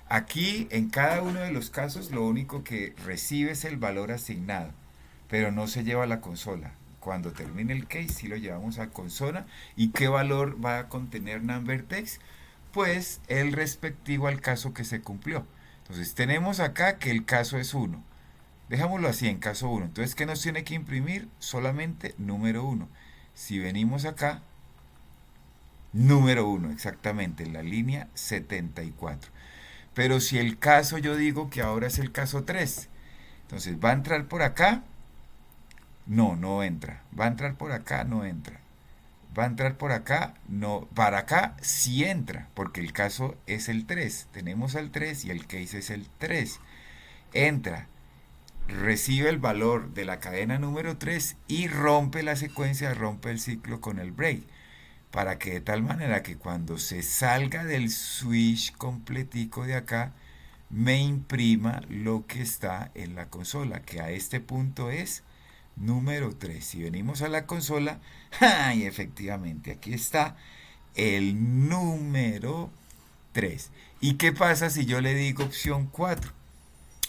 Aquí, en cada uno de los casos, lo único que recibe es el valor asignado, pero no se lleva a la consola. Cuando termine el case, sí lo llevamos a consola. ¿Y qué valor va a contener number text? Pues el respectivo al caso que se cumplió. Entonces tenemos acá que el caso es 1. Dejámoslo así, en caso 1. Entonces, ¿qué nos tiene que imprimir? Solamente número 1. Si venimos acá, número 1, exactamente, en la línea 74. Pero si el caso yo digo que ahora es el caso 3, entonces va a entrar por acá, no entra. Va a entrar por acá, no entra. Va a entrar por acá, no. Para acá sí entra, porque el caso es el 3. Tenemos al 3 y el case es el 3. Entra, recibe el valor de la cadena número 3 y rompe la secuencia, rompe el ciclo con el break. Para que de tal manera que cuando se salga del switch completico de acá, me imprima lo que está en la consola, que a este punto es número 3. Si venimos a la consola, y efectivamente aquí está el número 3. ¿Y qué pasa si yo le digo opción 4?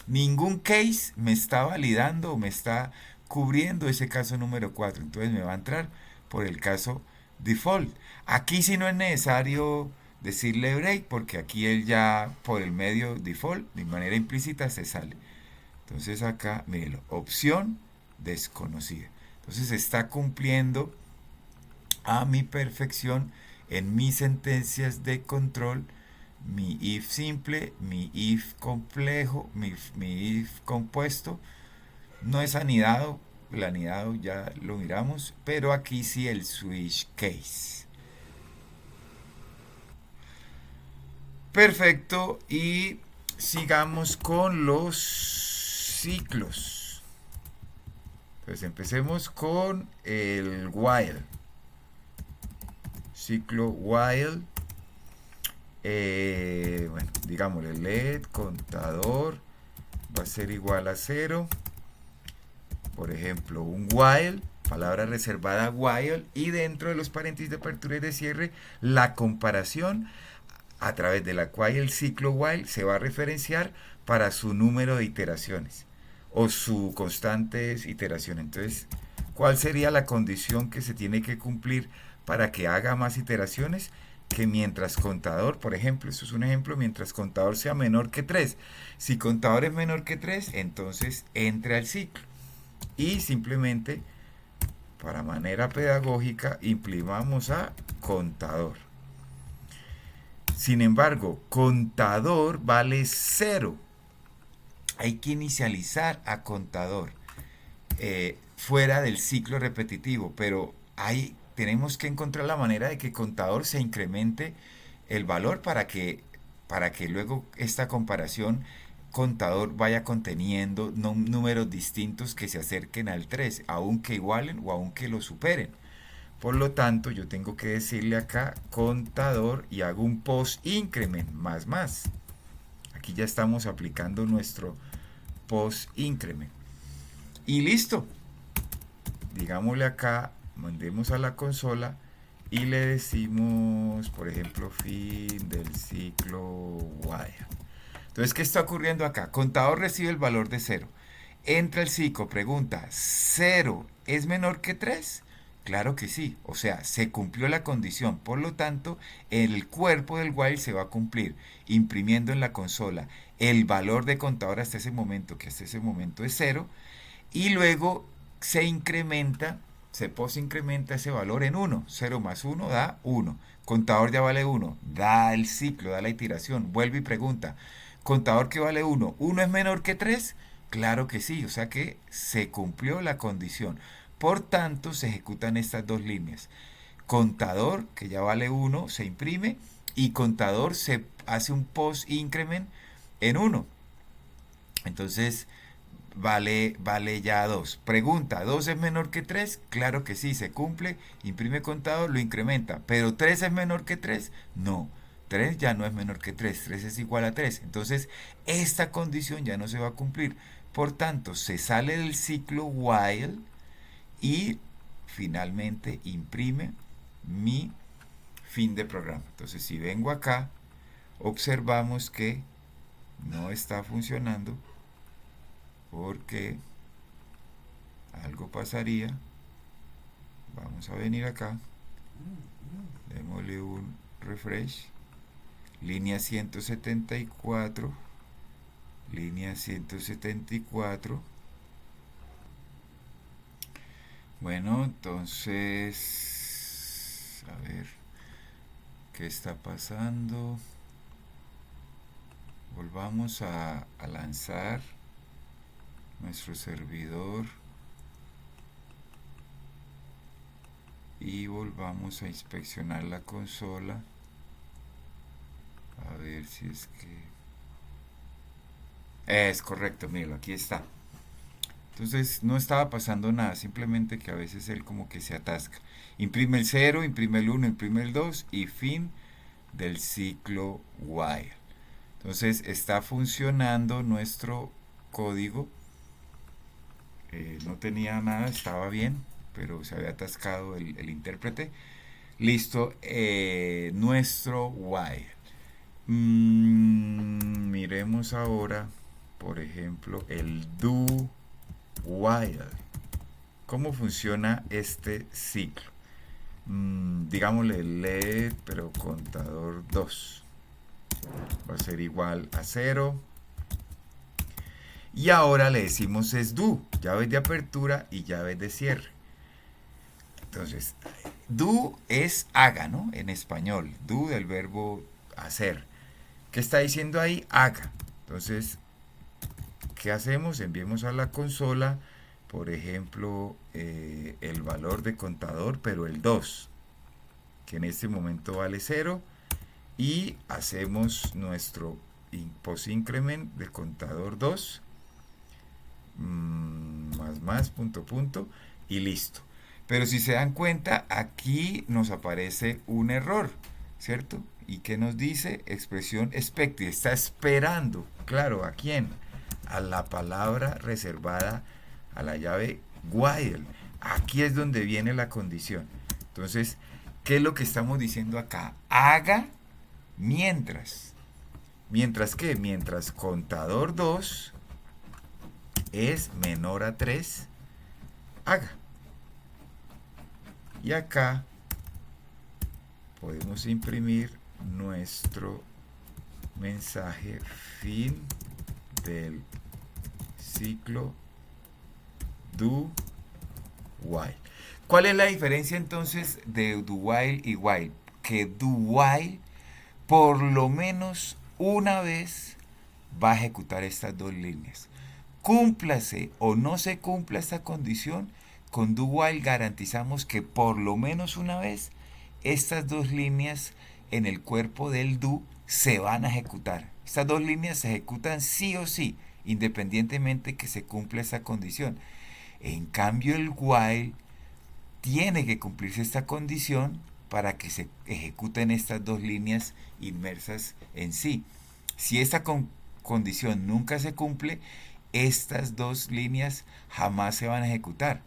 Ningún case me está validando o me está cubriendo ese caso número 4. Entonces me va a entrar por el caso default. Aquí sí no es necesario decirle break porque aquí él ya por el medio default, de manera implícita, se sale. Entonces acá, mírenlo, opción desconocida. Entonces está cumpliendo a mi perfección en mis sentencias de control mi if simple, mi if complejo, mi if compuesto. No es anidado, el anidado ya lo miramos, pero aquí sí el switch case. Perfecto, y sigamos con los ciclos. Pues empecemos con el while. Ciclo while. Bueno, digámosle let contador va a ser igual a 0. Por ejemplo, un while, palabra reservada while, y dentro de los paréntesis de apertura y de cierre, la comparación a través de la cual el ciclo while se va a referenciar para su número de iteraciones o su constantes iteraciones. Entonces, ¿cuál sería la condición que se tiene que cumplir para que haga más iteraciones? Que mientras contador, por ejemplo, esto es un ejemplo, mientras contador sea menor que 3. Si contador es menor que 3, entonces entre al ciclo. Y simplemente, para manera pedagógica, imprimamos a contador. Sin embargo, contador vale 0. Hay que inicializar a contador fuera del ciclo repetitivo, pero tenemos que encontrar la manera de que contador se incremente el valor para que luego esta comparación contador vaya conteniendo números distintos que se acerquen al 3, aunque igualen o aunque lo superen. Por lo tanto, yo tengo que decirle acá contador y hago un post increment más. Aquí ya estamos aplicando nuestro post increment. Y listo. Digámosle acá, mandemos a la consola y le decimos, por ejemplo, fin del ciclo while. Entonces, ¿qué está ocurriendo acá? Contador recibe el valor de 0. Entra el ciclo, pregunta, ¿0 es menor que 3? Claro que sí, o sea, se cumplió la condición, por lo tanto, el cuerpo del while se va a cumplir, imprimiendo en la consola el valor de contador hasta ese momento, que hasta ese momento es 0, y luego se incrementa, se posincrementa ese valor en 1, 0 más 1 da 1, contador ya vale 1, da el ciclo, da la iteración, vuelve y pregunta, contador que vale 1, ¿1 es menor que 3? Claro que sí, o sea que se cumplió la condición. Por tanto, se ejecutan estas dos líneas. Contador, que ya vale 1, se imprime y contador se hace un post increment en 1. Entonces, vale ya 2. Pregunta, ¿2 es menor que 3? Claro que sí, se cumple, imprime contador, lo incrementa. ¿Pero 3 es menor que 3? No. 3 ya no es menor que 3, 3 es igual a 3. Entonces, esta condición ya no se va a cumplir. Por tanto, se sale del ciclo while y finalmente imprime mi fin de programa. Entonces, si vengo acá, observamos que no está funcionando porque algo pasaría. Vamos a venir acá, démosle un refresh, línea 174, línea 174. Bueno, entonces, a ver, ¿qué está pasando? Volvamos a lanzar nuestro servidor y volvamos a inspeccionar la consola a ver si es que es correcto. Míralo, aquí está. Entonces no estaba pasando nada, simplemente que a veces él como que se atasca. Imprime el 0, imprime el 1, imprime el 2 y fin del ciclo while. Entonces está funcionando nuestro código. No tenía nada, estaba bien, pero se había atascado el intérprete. Listo, nuestro while. Miremos ahora, por ejemplo, el do while. ¿Cómo funciona este ciclo? digámosle LED, pero contador 2 va a ser igual a 0. Y ahora le decimos es do, llaves de apertura y llaves de cierre. Entonces, do es haga, ¿no? En español, do del verbo hacer. ¿Qué está diciendo ahí? Haga. Entonces, ¿qué hacemos? Enviemos a la consola, por ejemplo, el valor de contador, pero el 2, que en este momento vale 0, y hacemos nuestro post increment de contador 2, más, punto, punto, y listo. Pero si se dan cuenta, aquí nos aparece un error, ¿cierto? ¿Y qué nos dice? Expresión expected. Está esperando, claro, ¿a quién? A la palabra reservada a la llave while. Aquí es donde viene la condición. Entonces, ¿qué es lo que estamos diciendo acá? Haga mientras. ¿Mientras qué? Mientras contador 2 es menor a 3, haga. Y acá podemos imprimir nuestro mensaje fin del ciclo do while. ¿Cuál es la diferencia entonces de do while y while? Que do while por lo menos una vez va a ejecutar estas dos líneas. Cúmplase o no se cumpla esta condición, con do while garantizamos que por lo menos una vez estas dos líneas en el cuerpo del do se van a ejecutar. Estas dos líneas se ejecutan sí o sí, independientemente que se cumpla esa condición. En cambio, el while tiene que cumplirse esta condición para que se ejecuten estas dos líneas inmersas en sí. Si esta condición nunca se cumple, estas dos líneas jamás se van a ejecutar.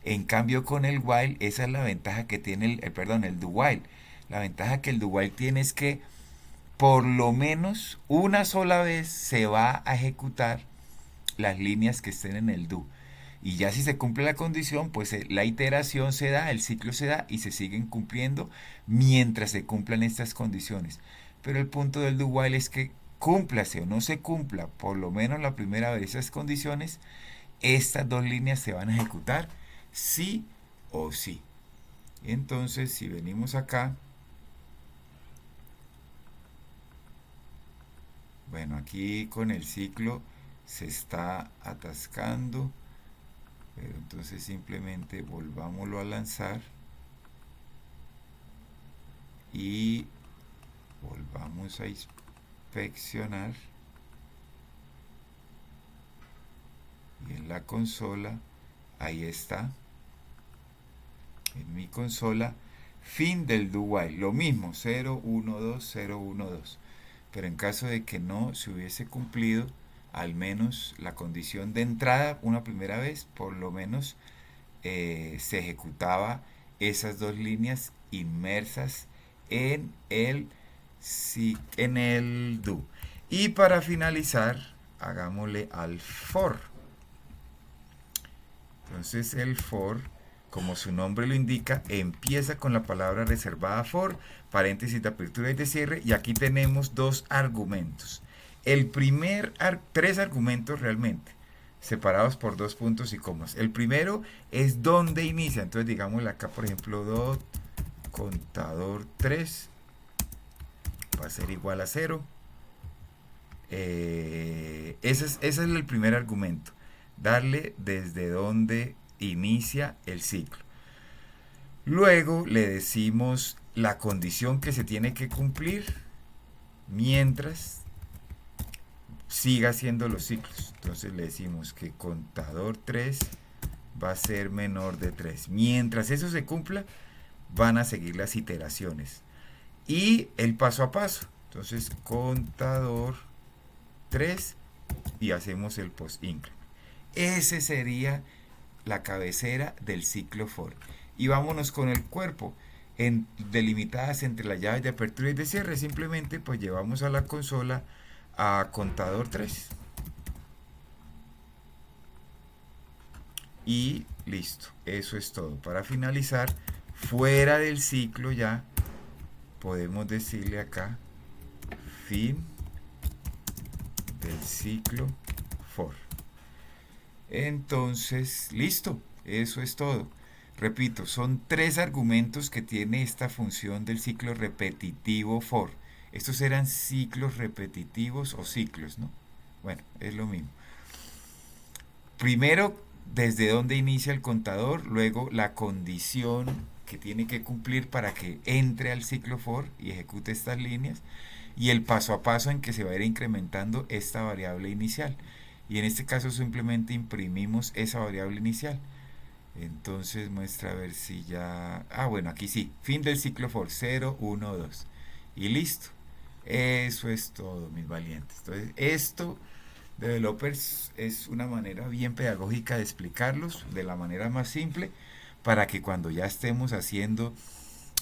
En cambio, con el while, esa es la ventaja que tiene el do while. La ventaja que el do while tiene es que por lo menos una sola vez se va a ejecutar las líneas que estén en el do. Y ya si se cumple la condición, pues la iteración se da, el ciclo se da y se siguen cumpliendo mientras se cumplan estas condiciones. Pero el punto del do while es que cúmplase o no se cumpla por lo menos la primera vez esas condiciones, estas dos líneas se van a ejecutar sí o sí. Entonces, si venimos acá, bueno, aquí con el ciclo se está atascando, pero entonces simplemente volvámoslo a lanzar y volvamos a inspeccionar, y en la consola, ahí está, en mi consola, fin del do while, lo mismo, 0, 1, 2, 0, 1, 2. Pero en caso de que no se hubiese cumplido al menos la condición de entrada una primera vez, por lo menos se ejecutaba esas dos líneas inmersas en el do. Y para finalizar, hagámosle al for. Entonces el for, como su nombre lo indica, empieza con la palabra reservada for, paréntesis de apertura y de cierre, y aquí tenemos dos argumentos. El primer, tres argumentos realmente, separados por dos puntos y comas. El primero es dónde inicia, entonces digámosle acá, por ejemplo, dot contador 3 va a ser igual a 0. Ese es el primer argumento, darle desde donde inicia el ciclo. Luego le decimos la condición que se tiene que cumplir mientras siga haciendo los ciclos. Entonces le decimos que contador 3 va a ser menor de 3. Mientras eso se cumpla, van a seguir las iteraciones. Y el paso a paso. Entonces contador 3 y hacemos el post increment. Ese sería la cabecera del ciclo for. Y vámonos con el cuerpo. Delimitadas entre las llaves de apertura y de cierre, simplemente pues llevamos a la consola a contador 3 y listo, eso es todo. Para finalizar, fuera del ciclo ya podemos decirle acá fin del ciclo for. Entonces, listo, eso es todo. Repito, son 3 argumentos que tiene esta función del ciclo repetitivo for. Estos eran ciclos repetitivos o ciclos, ¿no? Bueno, es lo mismo. Primero, desde dónde inicia el contador, luego la condición que tiene que cumplir para que entre al ciclo for y ejecute estas líneas, y el paso a paso en que se va a ir incrementando esta variable inicial. Y en este caso simplemente imprimimos esa variable inicial. Entonces muestra a ver si ya... Ah, bueno, aquí sí. Fin del ciclo for 0, 1, 2. Y listo. Eso es todo, mis valientes. Entonces, esto, developers, es una manera bien pedagógica de explicarlos de la manera más simple para que cuando ya estemos haciendo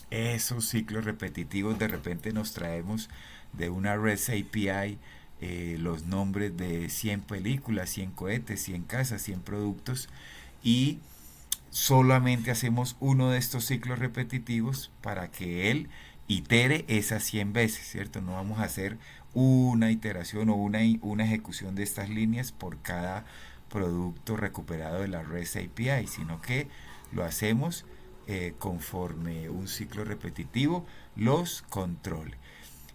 esos ciclos repetitivos, de repente nos traemos de una REST API los nombres de 100 películas, 100 cohetes, 100 casas, 100 productos, y solamente hacemos uno de estos ciclos repetitivos para que él itere esas 100 veces, ¿cierto? No vamos a hacer una iteración o una ejecución de estas líneas por cada producto recuperado de la REST API, sino que lo hacemos conforme un ciclo repetitivo los controle.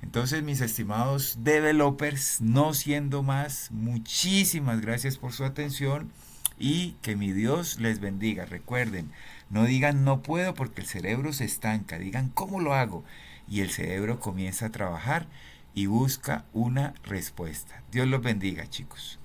Entonces, mis estimados developers, no siendo más, muchísimas gracias por su atención y que mi Dios les bendiga. Recuerden, no digan no puedo porque el cerebro se estanca, digan cómo lo hago y el cerebro comienza a trabajar y busca una respuesta. Dios los bendiga, chicos.